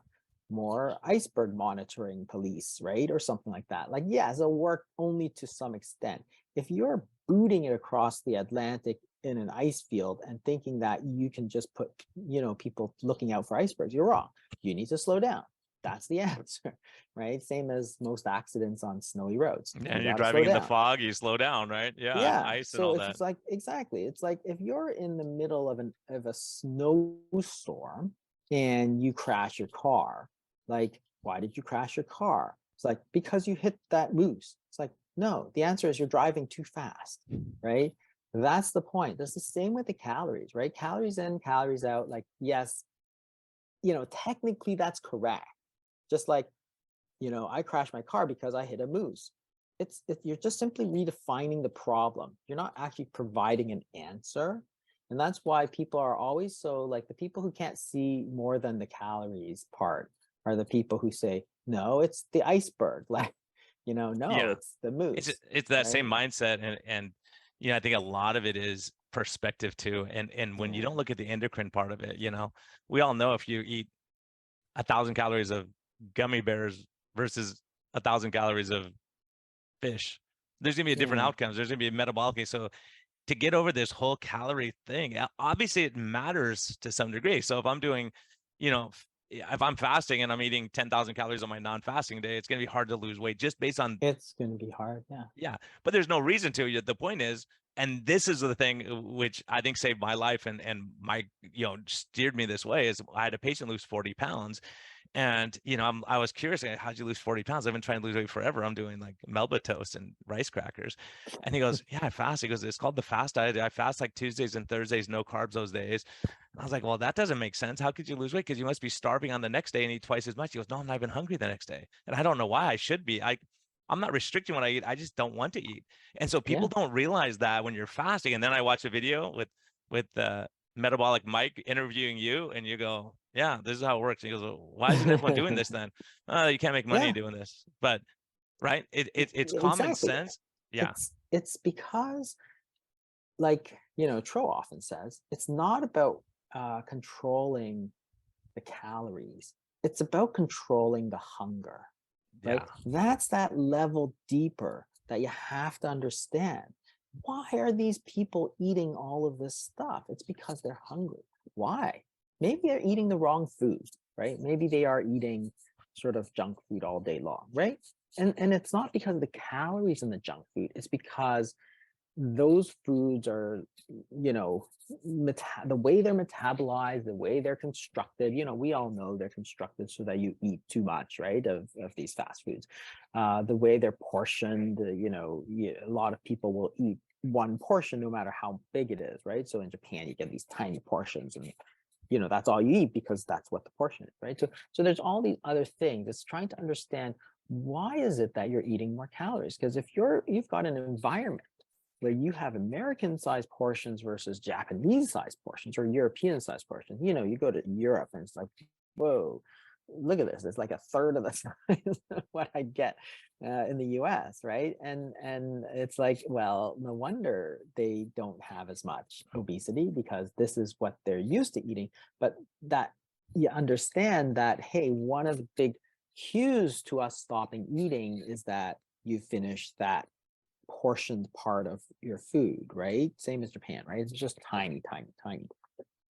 more iceberg monitoring police, right? Or something like that. Like, yes, it'll work only to some extent. If you're booting it across the Atlantic in an ice field and thinking that you can just put, people looking out for icebergs, you're wrong. You need to slow down. That's the answer, right? Same as most accidents on snowy roads. You and you're got to slow driving in the down. fog, you slow down, right? Yeah, Yeah. ice and So all if that. it's like, exactly, it's like if you're in the middle of a snowstorm and you crash your car. Like, why did you crash your car? It's like, because you hit that moose. It's like, no, the answer is you're driving too fast, right? That's the point. That's the same with the calories, right? Calories in, calories out. Like, yes, technically that's correct. Just like, I crashed my car because I hit a moose. You're just simply redefining the problem. You're not actually providing an answer. And that's why people are always so, like, the people who can't see more than the calories part are the people who say, no, it's the iceberg. Like, no, Yeah. it's the moose, It's that same right? mindset, and I think a lot of it is perspective too. And when you Yeah. don't look at the endocrine part of it, we all know if you eat 1,000 calories of gummy bears versus 1,000 calories of fish, there's gonna be a different Yeah. outcomes. There's gonna be a metabolic. So to get over this whole calorie thing, obviously it matters to some degree. So if I'm doing, if I'm fasting and I'm eating 10,000 calories on my non-fasting day, it's going to be hard to lose weight just based on, It's going to be hard. Yeah. yeah, but there's no reason to. The point is, and this is the thing which I think saved my life and my, steered me this way, is I had a patient lose 40 pounds. And, I was curious, like, how'd you lose 40 pounds? I've been trying to lose weight forever. I'm doing like Melba toast and rice crackers. And he goes, yeah, I fast. He goes, it's called the fast diet. I fast like Tuesdays and Thursdays, no carbs those days. And I was like, well, that doesn't make sense. How could you lose weight? Because you must be starving on the next day and eat twice as much. He goes, no, I'm not even hungry the next day. And I don't know why I should be. I'm not restricting what I eat. I just don't want to eat. And so people Yeah. don't realize that when you're fasting. And then I watch a video with Metabolic Mike interviewing you, and you go, yeah, this is how it works. And he goes, well, why isn't everyone doing this then? You can't make money Yeah. doing this. But right, it's common Exactly. sense. Yeah, It's because, like, Tro often says, it's not about controlling the calories. It's about controlling the hunger, right? yeah, That's that level deeper that you have to understand. Why are these people eating all of this stuff? It's because they're hungry. Why? Maybe they're eating the wrong food, right? Maybe they are eating sort of junk food all day long, right? And it's not because of the calories in the junk food. It's because those foods are, the way they're metabolized, the way they're constructed, we all know they're constructed so that you eat too much, right, of these fast foods. The way they're portioned, a lot of people will eat one portion no matter how big it is, right? So in Japan, you get these tiny portions, and that's all you eat because that's what the portion is, right? So there's all these other things. It's trying to understand, why is it that you're eating more calories? Because if you've got an environment where you have American sized portions versus Japanese sized portions or European sized portions, you go to Europe and it's like, whoa, look at this. It's like a third of the size of what I get in the US, right? And it's like, well, no wonder they don't have as much obesity, because this is what they're used to eating. But that you understand that, hey, one of the big cues to us stopping eating is that you finish that portioned part of your food, right? Same as Japan, right? It's just tiny, tiny, tiny.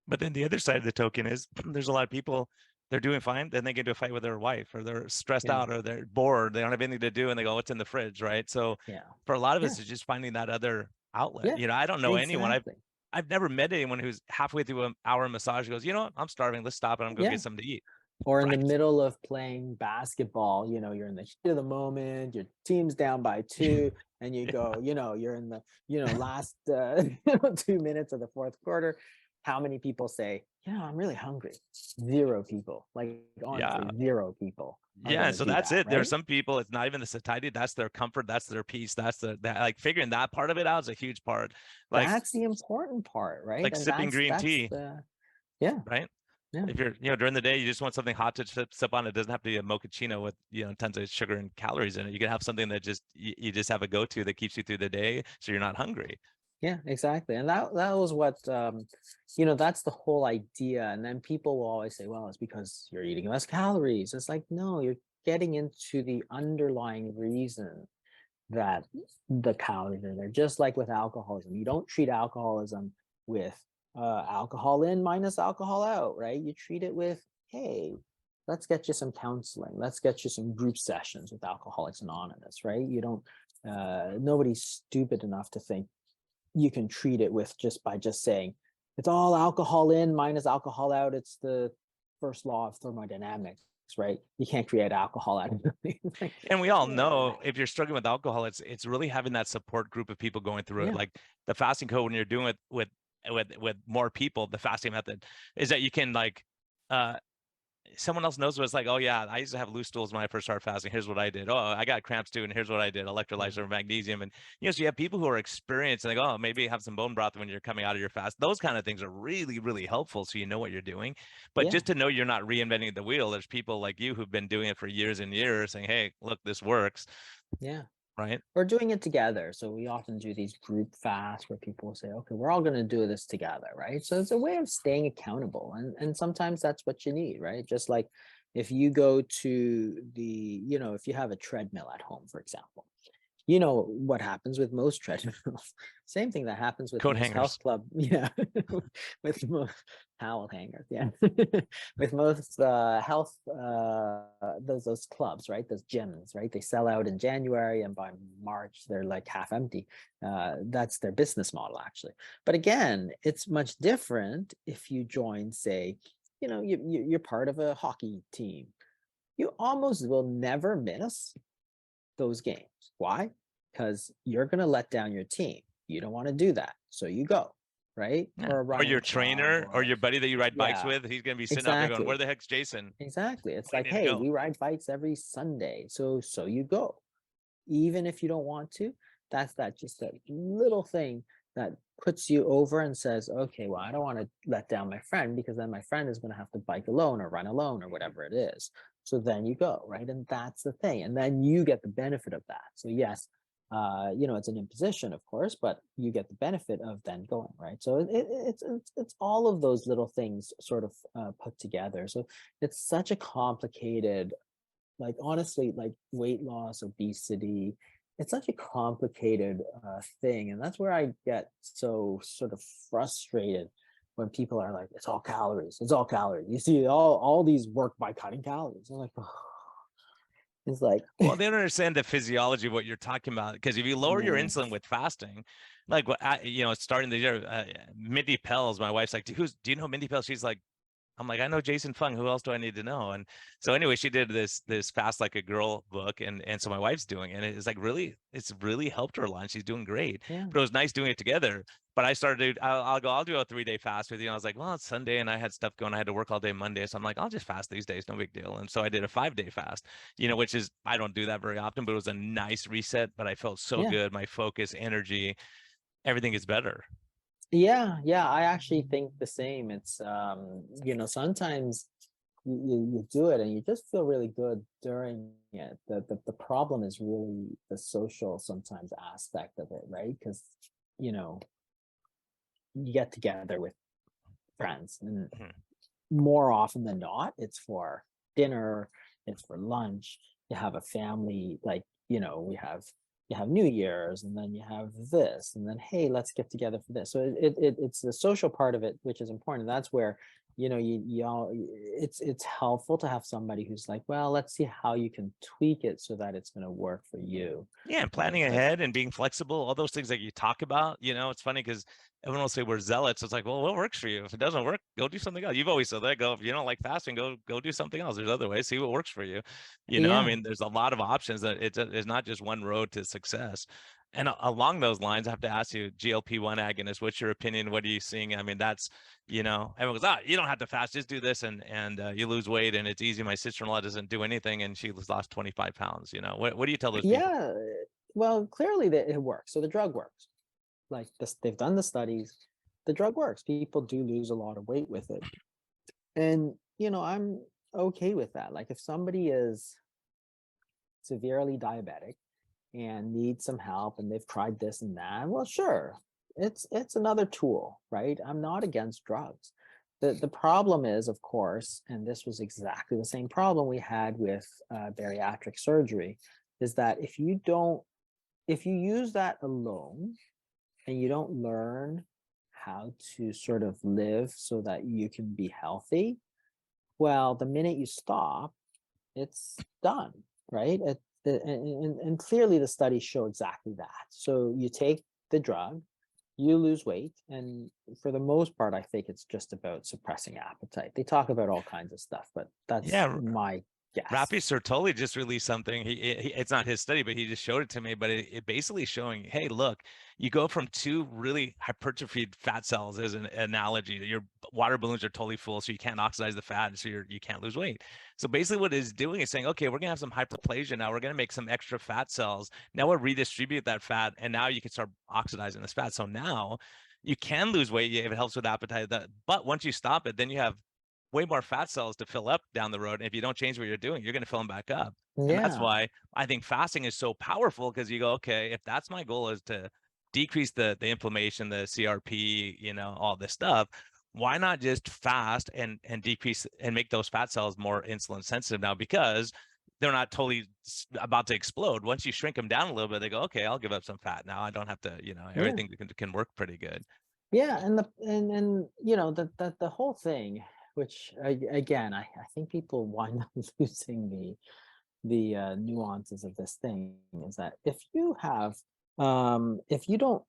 but then the other side of the token is there's a lot of people, they're doing fine, then they get into a fight with their wife, or they're stressed Yeah, out, or they're bored, they don't have anything to do, and they go, what's in the fridge, right? So yeah, for a lot of yeah, us, it's just finding that other outlet. yeah, I don't know anyone. I've exactly. I've never met anyone who's halfway through an hour massage goes, you know what, I'm starving, let's stop and I'm going to Yeah. get something to eat. Or in the Right. middle of playing basketball, you're in the heat of the moment, your team's down by 2, and you Yeah. go, you're in the, last 2 minutes of the fourth quarter. How many people say, I'm really hungry? Zero people. Like, Yeah. honestly, zero people are Yeah, going to so do that's that, it. There are right? some people, it's not even the satiety, that's their comfort, that's their peace, that's that, like, figuring that part of it out is a huge part. Like That's the important part, right? like And sipping green that's tea, the, yeah, right? yeah, If you're, during the day, you just want something hot to sip on. It doesn't have to be a mochaccino with, tons of sugar and calories in it. You can have something that just, you just have a go-to that keeps you through the day, so you're not hungry. yeah, exactly. And that was what, that's the whole idea. And then people will always say, well, it's because you're eating less calories. It's like, no, you're getting into the underlying reason that the calories are there. Just like with alcoholism, you don't treat alcoholism with alcohol in minus alcohol out, right? You treat it with, hey, let's get you some counseling, let's get you some group sessions with Alcoholics Anonymous, right? You don't, nobody's stupid enough to think you can treat it with just by just saying it's all alcohol in minus alcohol out. It's the first law of thermodynamics, right? You can't create alcohol out of nothing. Like, And we all yeah, know if you're struggling with alcohol, it's really having that support group of people going through it. yeah, Like the fasting code, when you're doing it with more people, the fasting method is that you can like someone else knows what it's like. Oh yeah, I used to have loose stools when I first started fasting. Here's what I did. Oh, I got cramps too, and here's what I did. Electrolytes or magnesium, and so you have people who are experienced, like, oh, maybe have some bone broth when you're coming out of your fast. Those kind of things are really, really helpful, so you know what you're doing. But yeah, just to know you're not reinventing the wheel, there's people like you who've been doing it for years and years, saying, hey, look, this works, yeah. right? We're doing it together. So we often do these group fasts where people say, okay, we're all going to do this together, right? So it's a way of staying accountable. And sometimes that's what you need, right? Just like if you go to if you have a treadmill at home, for example, you know what happens with most treadmills. Same thing that happens with Coat most health hangers. club, yeah, with most towel hangers, yeah, with most health those clubs, right? Those gyms, right? They sell out in January, and by March they're like half empty. That's their business model, actually. But again, it's much different if you join, say, you're part of a hockey team. You almost will never miss those games. Why? Because you're going to let down your team. You don't want to do that. So you go, right? Yeah. Or a Or your running club, trainer or or your buddy that you ride bikes yeah, with, he's gonna be sitting out there going, where exactly. the heck's Jason? Exactly. It's I like, need to hey, go. we ride bikes every Sunday. So you go. Even if you don't want to, that's just that little thing that puts you over and says, okay, well, I don't want to let down my friend, because then my friend is going to have to bike alone or run alone or whatever it is. So then you go, right? And that's the thing. And then you get the benefit of that. So yes, it's an imposition, of course, but you get the benefit of then going, right? So it's all of those little things sort of put together. So it's such a complicated, like, honestly, like weight loss, obesity, it's such a complicated thing. And that's where I get so sort of frustrated when people are like, it's all calories, it's all calories. You see all these work by cutting calories. I'm like, oh. It's like, Well, they don't understand the physiology of what you're talking about, because if you lower your yeah, insulin with fasting, like starting the year, Mindy Pels, my wife's like, do you know Mindy Pels? She's like, I'm like, I know Jason Fung. Who else do I need to know? And so anyway, she did this Fast Like a Girl book, and so my wife's doing it. And it's like it's really helped her a lot. And she's doing great. yeah, But it was nice doing it together. But I started, I'll do a 3-day fast with you. And I was like, well, it's Sunday and I had stuff going. I had to work all day Monday. So I'm like, I'll just fast these days, no big deal. And so I did a 5-day fast, which is, I don't do that very often, but it was a nice reset. But I felt so yeah. good. My focus, energy, everything is better. Yeah, I actually think the same. It's sometimes you do it and you just feel really good during it. The problem is really the social sometimes aspect of it, right? Because you know you get together with friends, and Mhm. more often than not, it's for dinner, it's for lunch. You have a family, like, you have New Year's, and then you have this, and then, hey, let's get together for this. So it's the social part of it which is important. That's where you all, it's helpful to have somebody who's like, well, let's see how you can tweak it so that it's going to work for you, Yeah, and right? planning But ahead and being flexible, all those things that you talk about, it's funny because everyone will say we're zealots. It's like, well, what works for you? If it doesn't work, go do something else. You've always said that. Go, if you don't like fasting, go do something else. There's other ways. See what works for you. I yeah, mean, there's a lot of options. That it's not just one road to success. And along those lines, I have to ask you, GLP-1 agonist, what's your opinion? What are you seeing? I mean, that's, everyone goes, you don't have to fast, just do this and you lose weight and it's easy. My sister-in-law doesn't do anything and she lost 25 pounds. What do you tell those people? yeah. Well, clearly that it works. So the drug works. Like this, they've done the studies. The drug works. People do lose a lot of weight with it. And, I'm okay with that. Like if somebody is severely diabetic and needs some help and they've tried this and that, well, sure. It's another tool, right? I'm not against drugs. The problem is, of course, and this was exactly the same problem we had with bariatric surgery, is that if you use that alone and you don't learn how to sort of live so that you can be healthy, well, the minute you stop, it's done, right? And clearly the studies show exactly that. So you take the drug, you lose weight. And for the most part, I think it's just about suppressing appetite. They talk about all kinds of stuff, but that's Yeah, my guess. Rafi Sertoli just released something. It's not his study, but he just showed it to me. But it basically showing, hey, look, you go from two really hypertrophied fat cells as an analogy. Your water balloons are totally full, so you can't oxidize the fat, so you can't lose weight. So basically, what it's doing is saying, okay, we're gonna have some hyperplasia now. We're gonna make some extra fat cells. Now we'll redistribute that fat, and now you can start oxidizing this fat. So now you can lose weight if it helps with appetite. But once you stop it, then you have way more fat cells to fill up down the road. And if you don't change what you're doing, you're going to fill them back up. And that's Yeah. why I think fasting is so powerful, because you go, okay, if that's my goal, is to decrease the inflammation, the CRP, all this stuff, why not just fast and decrease and make those fat cells more insulin sensitive now, because they're not totally about to explode. Once you shrink them down a little bit, they go, okay, I'll give up some fat now. I don't have to, Yeah. everything can work pretty good. Yeah, and the whole thing, which again, I think people wind up losing the nuances of this thing, is that if you don't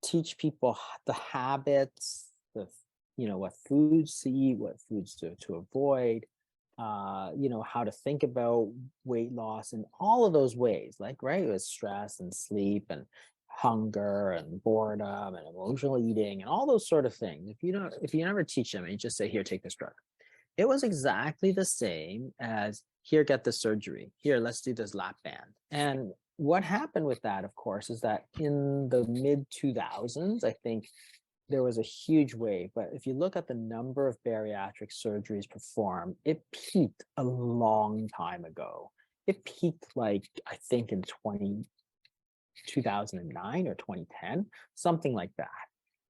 teach people the habits, what foods to eat, what foods to avoid, how to think about weight loss in all of those ways, like, right, with stress and sleep and hunger and boredom and emotional eating and all those sort of things. If you never teach them and you just say, here, take this drug, it was exactly the same as, here, get the surgery, here, let's do this lap band. And what happened with that, of course, is that in the mid 2000s, I think there was a huge wave. But if you look at the number of bariatric surgeries performed, it peaked a long time ago. It peaked, like, I think in 2009 or 2010, something like that.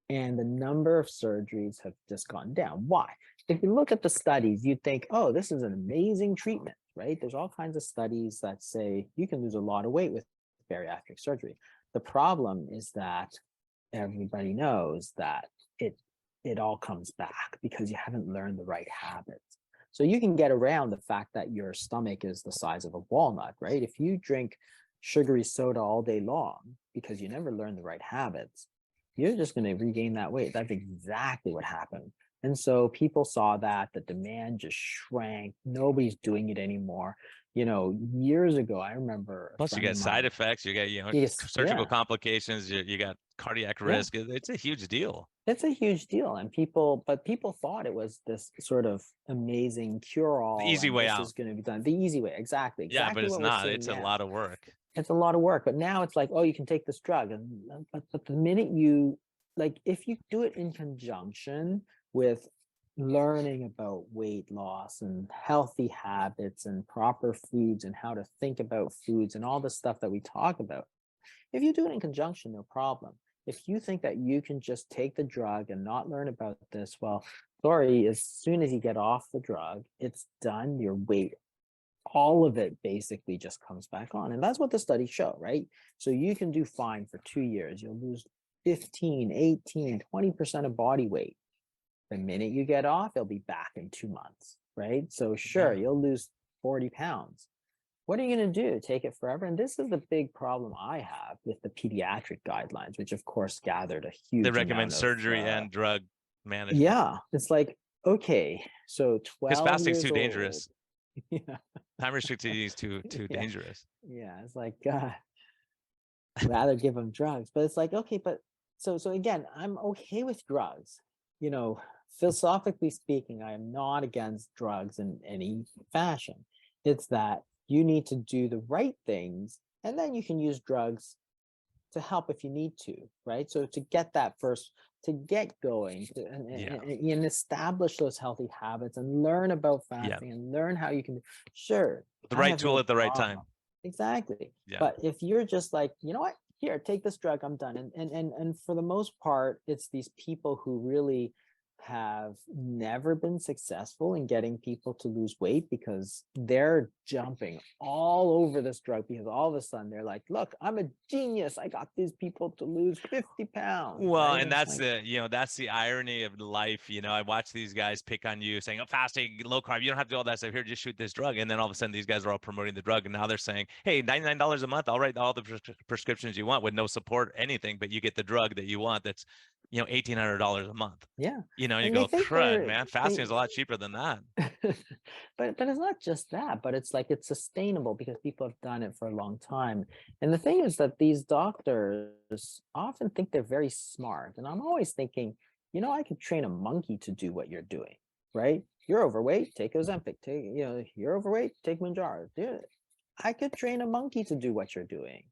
And the number of surgeries have just gone down. Why? If you look at the studies, you'd think, oh, this is an amazing treatment, right? There's all kinds of studies that say you can lose a lot of weight with bariatric surgery. The problem is that everybody knows that it all comes back because you haven't learned the right habits. So you can get around the fact that your stomach is the size of a walnut, right? If you drink sugary soda all day long because you never learned the right habits, you're just going to regain that weight. That's exactly what happened. And so people saw that the demand just shrank. Nobody's doing it anymore. Years ago, I remember a Plus, you friend got of side mine. effects. You got, Yes, surgical yeah, complications. You got cardiac yeah. risk. It's a huge deal. It's a huge deal. And people thought it was this sort of amazing The cure-all, easy and way this out. is going to be done the easy way. Exactly, Yeah, but exactly it's what we're not. seeing It's a now. lot of work. It's a lot of work, but now it's like, oh, you can take this drug. And but the minute you, like, if you do it in conjunction with learning about weight loss and healthy habits and proper foods and how to think about foods and all the stuff that we talk about, if you do it in conjunction, no problem. If you think that you can just take the drug and not learn about this, well, sorry, as soon as you get off the drug, it's done. Your weight, all of it basically just comes back on. And that's what the studies show, right? So you can do fine for 2 years. You'll lose 15, 18, 20% of body weight. The minute you get off, it'll be back in 2 months, right? So sure, Yeah. you'll lose 40 pounds. What are you going to do? Take it forever? And this is the big problem I have with the pediatric guidelines, which of course gathered a They huge recommend amount of, surgery and drug management yeah, it's like, okay, so because 12 fasting's years too old. dangerous. Yeah, Time restricted eating is too yeah, dangerous. yeah. It's like, God, rather give them drugs. But it's like, okay, but so again, I'm okay with drugs. You know, Philosophically speaking, I am not against drugs in any fashion. It's that you need to do the right things, and then you can use drugs to help if you need to, right? So to get that first, to get going Yeah. and establish those healthy habits and learn about Yeah. fasting and learn how you can, sure, The I right have tool no at the right problem. time. Exactly. Yeah. But if you're just like, you know what, here, take this drug, I'm done. And for the most part, it's these people who really have never been successful in getting people to lose weight because they're jumping all over this drug because all of a sudden they're like, look, I'm a genius. I got these people to lose 50 pounds, Well, right? and And it's that's like, the, that's the irony of life. I watch these guys pick on you saying, oh, fasting, low carb, you don't have to do all that stuff here, just shoot this drug. And then all of a sudden these guys are all promoting the drug. And now they're saying, hey, $99 a month, I'll write all the prescriptions you want with no support, anything, but you get the drug that you want that's, $1,800 a month. yeah. And you And they go, think crud, man, fasting is they, a lot cheaper than that. but it's not just that, but it's like it's sustainable because people have done it for a long time. And the thing is that these doctors often think they're very smart. And I'm always thinking, I could train a monkey to do what you're doing, right? You're overweight, take Ozempic. You're overweight, take Manjaro. I could train a monkey to do what you're doing.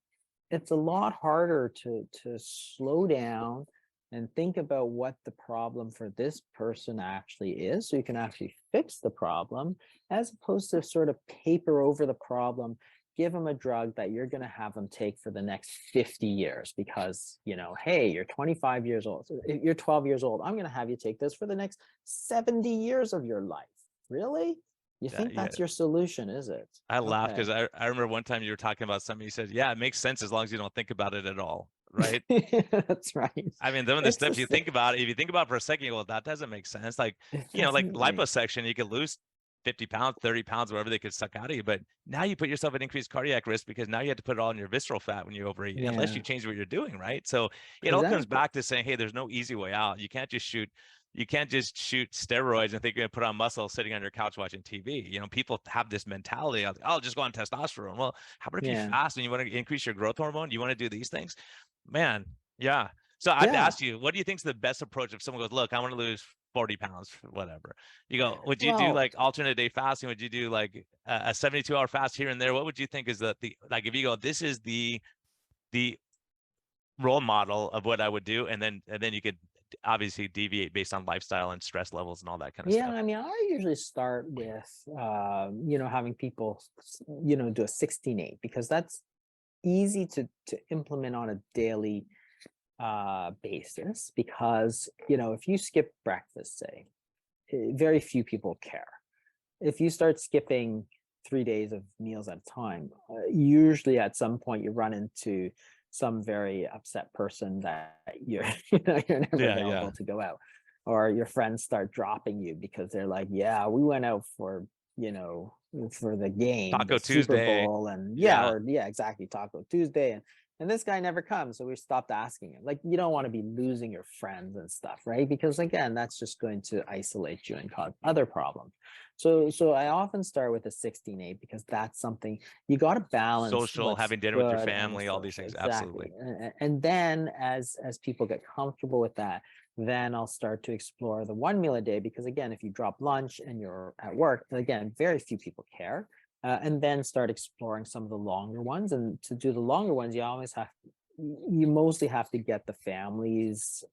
It's a lot harder to slow down and think about what the problem for this person actually is so you can actually fix the problem, as opposed to sort of paper over the problem, give them a drug that you're going to have them take for the next 50 years because, hey, you're 25 years old, you're 12 years old, I'm going to have you take this for the next 70 years of your life. Really? You think Yeah. that's your solution, is it? I laughed Okay. because I remember one time you were talking about something. You said, yeah, it makes sense as long as you don't think about it at all. Right. That's right. I mean, some of the It's the stuff you same. think about, if you think about it for a second, you go, well, that doesn't make sense. Like, It like doesn't make. liposuction, you could lose 50 pounds, 30 pounds, whatever they could suck out of you. But now you put yourself at increased cardiac risk because now you have to put it all in your visceral fat when you overeat, unless you Yeah, change what you're doing. Right. So it all comes exactly. back to saying, hey, there's no easy way out. You can't just shoot steroids and think you're going to put on muscle sitting on your couch watching TV. People have this mentality of, oh, just go on testosterone. Well, how about if you Yeah. fast and you want to increase your growth hormone? You want to do these things? Man, yeah. So I've Yeah. asked you, what do you think is the best approach if someone goes, look, I want to lose 40 pounds, whatever. You go, would you do Well, like alternate day fasting? Would you do like a 72-hour fast here and there? What would you think is the like if you go, this is the role model of what I would do, and then you could obviously deviate based on lifestyle and stress levels and all that kind of yeah, stuff. I mean, I usually start with, having people, do a 16-8 because that's easy to implement on a daily basis because, if you skip breakfast, say, very few people care. If you start skipping 3 days of meals at a time, usually at some point you run into some very upset person that you're you're never Yeah, yeah. available to go out, or your friends start dropping you because they're like, yeah, we went out you know for the game, the Taco Super Tuesday. Bowl, and yeah, Yeah. or yeah, exactly, Taco Tuesday, and this guy never comes, so we stopped asking him. Like, you don't want to be losing your friends and stuff, right? Because again, that's just going to isolate you and cause other problems. So I often start with a 16-8 because that's something you got to balance Social, what's having dinner with your good and family, what's all these social. things. Exactly. Absolutely. And then as people get comfortable with that, then I'll start to explore the one meal a day because again, if you drop lunch and you're at work, again, very few people care. And then start exploring some of the longer ones. And to do the longer ones, you mostly have to get the families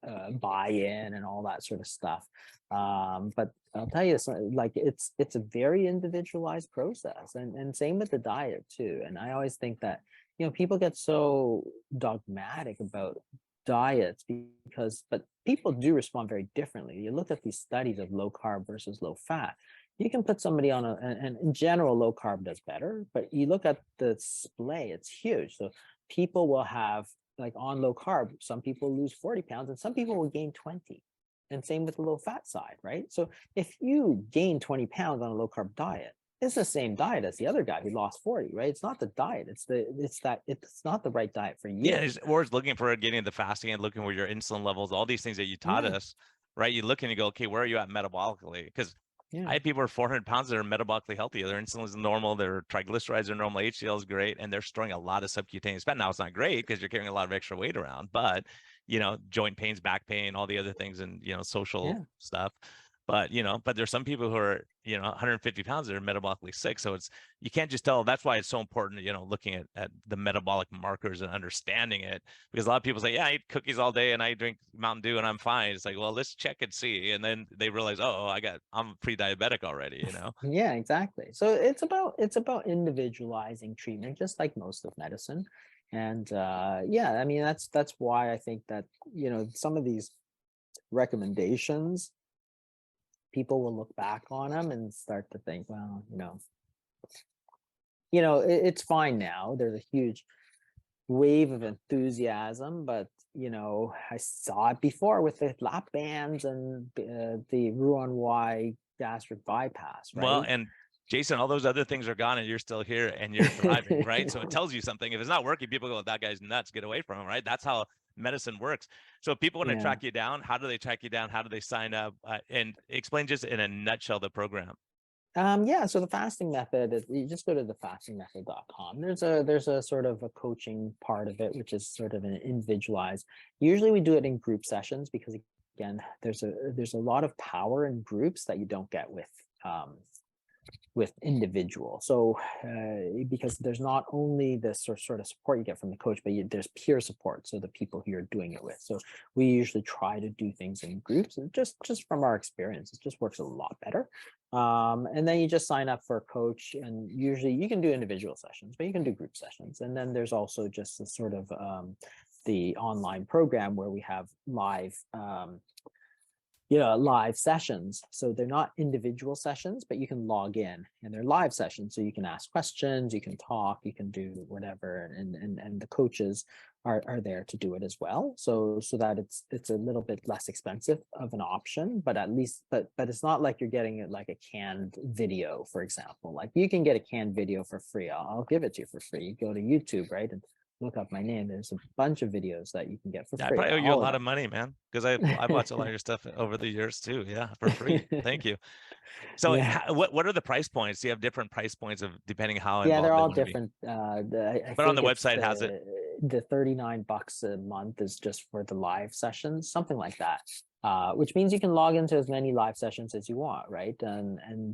buy-in and all that sort of stuff. But I'll tell you, like it's a very individualized process, and same with the diet too. And I always think that people get so dogmatic about diets but people do respond very differently. You look at these studies of low carb versus low fat. You can put somebody on and in general, low carb does better, but you look at the display, it's huge. So people will have, like, on low carb, some people lose 40 pounds and some people will gain 20. And same with the low fat side, right? So if you gain 20 pounds on a low carb diet, it's the same diet as the other guy who lost 40, right? It's not the diet, it's not the right diet for Yeah, you. or it's looking for getting the fasting and looking where your insulin levels, all these things that you taught Yeah, us, right? You look and you go, okay, where are you at metabolically? Because yeah, I have people who are 400 pounds that are metabolically healthy. Their insulin is normal, their triglycerides are normal, HDL is great, and they're storing a lot of subcutaneous fat. Now it's not great because you're carrying a lot of extra weight around, but joint pains, back pain, all the other things, and social yeah. stuff. But there's some people who are 150 pounds that are metabolically sick. So you can't just tell. That's why it's so important, looking at the metabolic markers and understanding it, because a lot of people say, yeah, I eat cookies all day and I drink Mountain Dew and I'm fine. It's like, well, let's check and see, and then they realize, oh, I'm pre-diabetic already. Yeah, exactly. So it's about individualizing treatment, just like most of medicine. And yeah, I mean, that's why I think that some of these recommendations people will look back on them and start to think, well, it's fine now. There's a huge wave of enthusiasm, but I saw it before with the lap bands and the Roux-en-Y gastric bypass, Well, right? and Jason, all those other things are gone and you're still here and you're thriving, right? So it tells you something. If it's not working, people go, that guy's nuts, get away from him, right? That's how medicine works. So if people want to Yeah. track you down, how do they track you down? How do they sign up? And explain just in a nutshell the program. Yeah, so the fasting method, you just go to thefastingmethod.com. There's a sort of a coaching part of it, which is sort of an individualized. Usually we do it in group sessions because, again, there's a lot of power in groups that you don't get with individual. So because there's not only the sort of support you get from the coach, but there's peer support. So the people who you're doing it with. So we usually try to do things in groups, and just from our experience, it just works a lot better. And then you just sign up for a coach, and usually you can do individual sessions, but you can do group sessions. And then there's also just a sort of the online program where we have live live sessions. So they're not individual sessions, but you can log in and they're live sessions. So you can ask questions, you can talk, you can do whatever. And the coaches are there to do it as well. So that it's a little bit less expensive of an option, but at least, but it's not like you're getting it like a canned video, for example. Like you can get a canned video for free. I'll give it to you for free. You go to YouTube, right? And look up my name. There's a bunch of videos that you can get for I free. probably owe you a All lot of of money, man, because I've watched a lot of your stuff over the years too. Yeah, for free. them. Thank you. So Yeah. what are the price points? Do you have different price points of depending how Yeah, they're involved they all want to be? different. I But on the think it's website has it. the $39 a month is just for the live sessions, something like that. Which means you can log into as many live sessions as you want, right?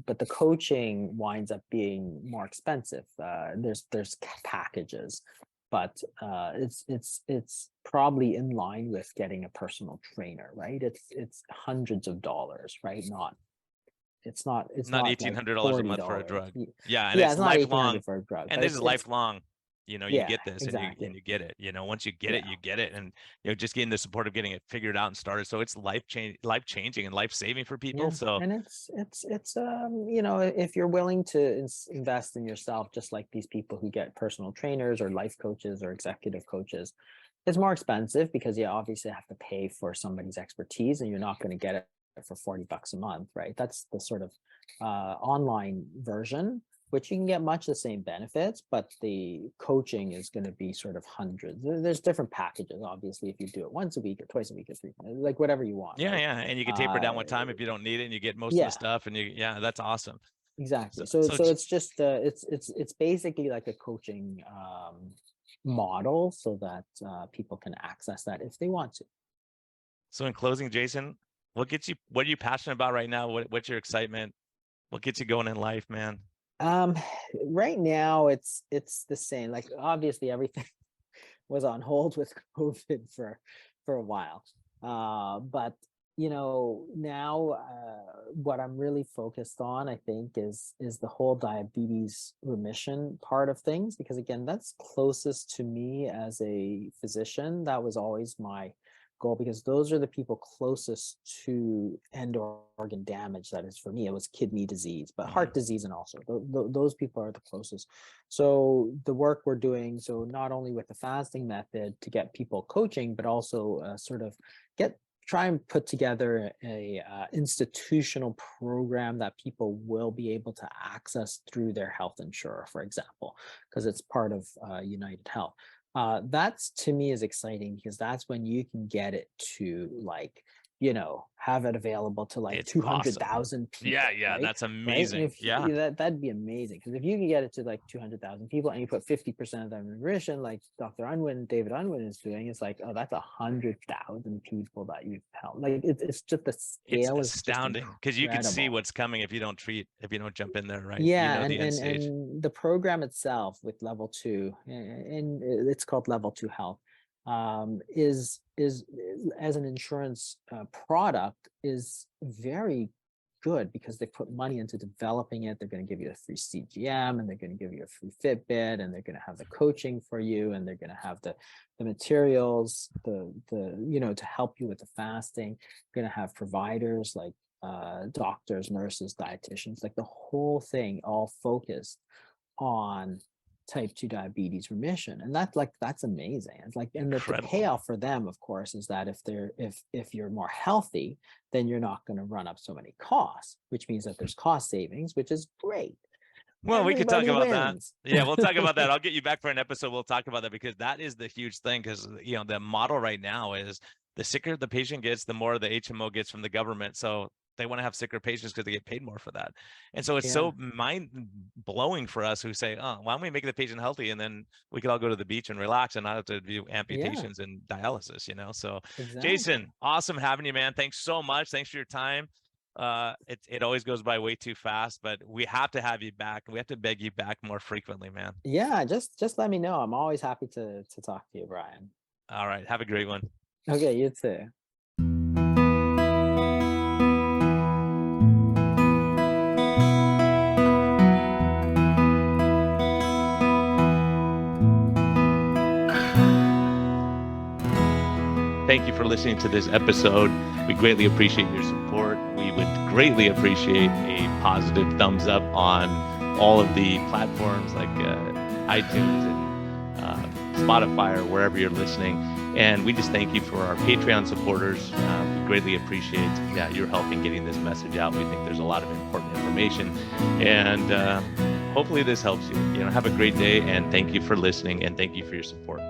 But the coaching winds up being more expensive. There's packages, but it's probably in line with getting a personal trainer, right? It's hundreds of dollars, right? It's not Not like $1,800 a month for a $40. drug. Yeah, and Yeah, it's it's not lifelong. 1800 for a drug, And but this is it's lifelong. You yeah, get this and exactly. you get it. Once you get it, Yeah. you get it. And just getting the support of getting it figured out and started. So it's life changing and life saving for people. Yeah. So And it's if you're willing to invest in yourself, just like these people who get personal trainers or life coaches or executive coaches, it's more expensive because you obviously have to pay for somebody's expertise and you're not going to get it for $40 a month, right? That's the sort of online version, which you can get much the same benefits, but the coaching is going to be sort of hundreds. There's different packages, obviously, if you do it once a week or twice a week or three, like whatever you want, yeah, right? yeah. And you can taper down with time if you don't need it and you get most of the Yeah, stuff and yeah, that's awesome. exactly. So So it's just it's basically like a coaching model so that people can access that if they want to. so in closing, Jason, what are you passionate about right now? What's your excitement? What gets you going in life, man? Um, right now it's the same. Like obviously everything was on hold with COVID for a while. But now what I'm really focused on, I think, is the whole diabetes remission part of things, because again, that's closest to me as a physician. That was always my goal, because those are the people closest to end organ damage. That is, for me, it was kidney disease, but heart disease, and also those people are the closest. So the work we're doing, so not only with the fasting method to get people coaching, but also sort of try and put together a institutional program that people will be able to access through their health insurer, for example, because it's part of United Health. That's, to me, is exciting, because that's when you can get it to, like, have it available to like It's 200,000 people. Yeah, right? that's Right. And amazing. Yeah. that'd be amazing, because if you can get it to like 200,000 people and you put 50% of them in remission, like Dr. David Unwin is doing, it's like, oh, that's 100,000 people that you've helped. Like it's just, the It's scale is just astounding because you can see incredible. what's coming if you don't jump in there, right? Yeah, The end stage. and the program itself with level 2, and it's called level 2 health, is as an insurance product, is very good, because they put money into developing it. They're going to give you a free CGM, and they're going to give you a free Fitbit, and they're going to have the coaching for you, and they're going to have the materials, to help you with the fasting. You're going to have providers like doctors, nurses, dietitians, like the whole thing, all focused on type 2 diabetes remission. And that's amazing. It's like, and the Incredible. payoff for them, of course, is that if you're more healthy, then you're not going to run up so many costs, which means that there's cost savings, which is great. Well, we could talk Everybody about that. wins. Yeah, we'll talk about that. I'll get you back for an episode. We'll talk about that, because that is the huge thing. Because, the model right now is the sicker the patient gets, the more the HMO gets from the government. So they want to have sicker patients because they get paid more for that. And so it's Yeah. so mind blowing for us who say, oh, why don't we make the patient healthy, and then we could all go to the beach and relax and not have to do Yeah, amputations and dialysis, So exactly. Jason, awesome having you, man. Thanks so much. Thanks for your time. It always goes by way too fast, but we have to have you back. We have to beg you back more frequently, man. Yeah, just let me know. I'm always happy to talk to you, Brian. All right. Have a great one. Okay, you too. Thank you for listening to this episode. We greatly appreciate your support. We would greatly appreciate a positive thumbs up on all of the platforms like iTunes and Spotify, or wherever you're listening. And we just thank you for our Patreon supporters. We greatly appreciate your help in getting this message out. We think there's a lot of important information, and hopefully this helps you. Have a great day, and thank you for listening, and thank you for your support.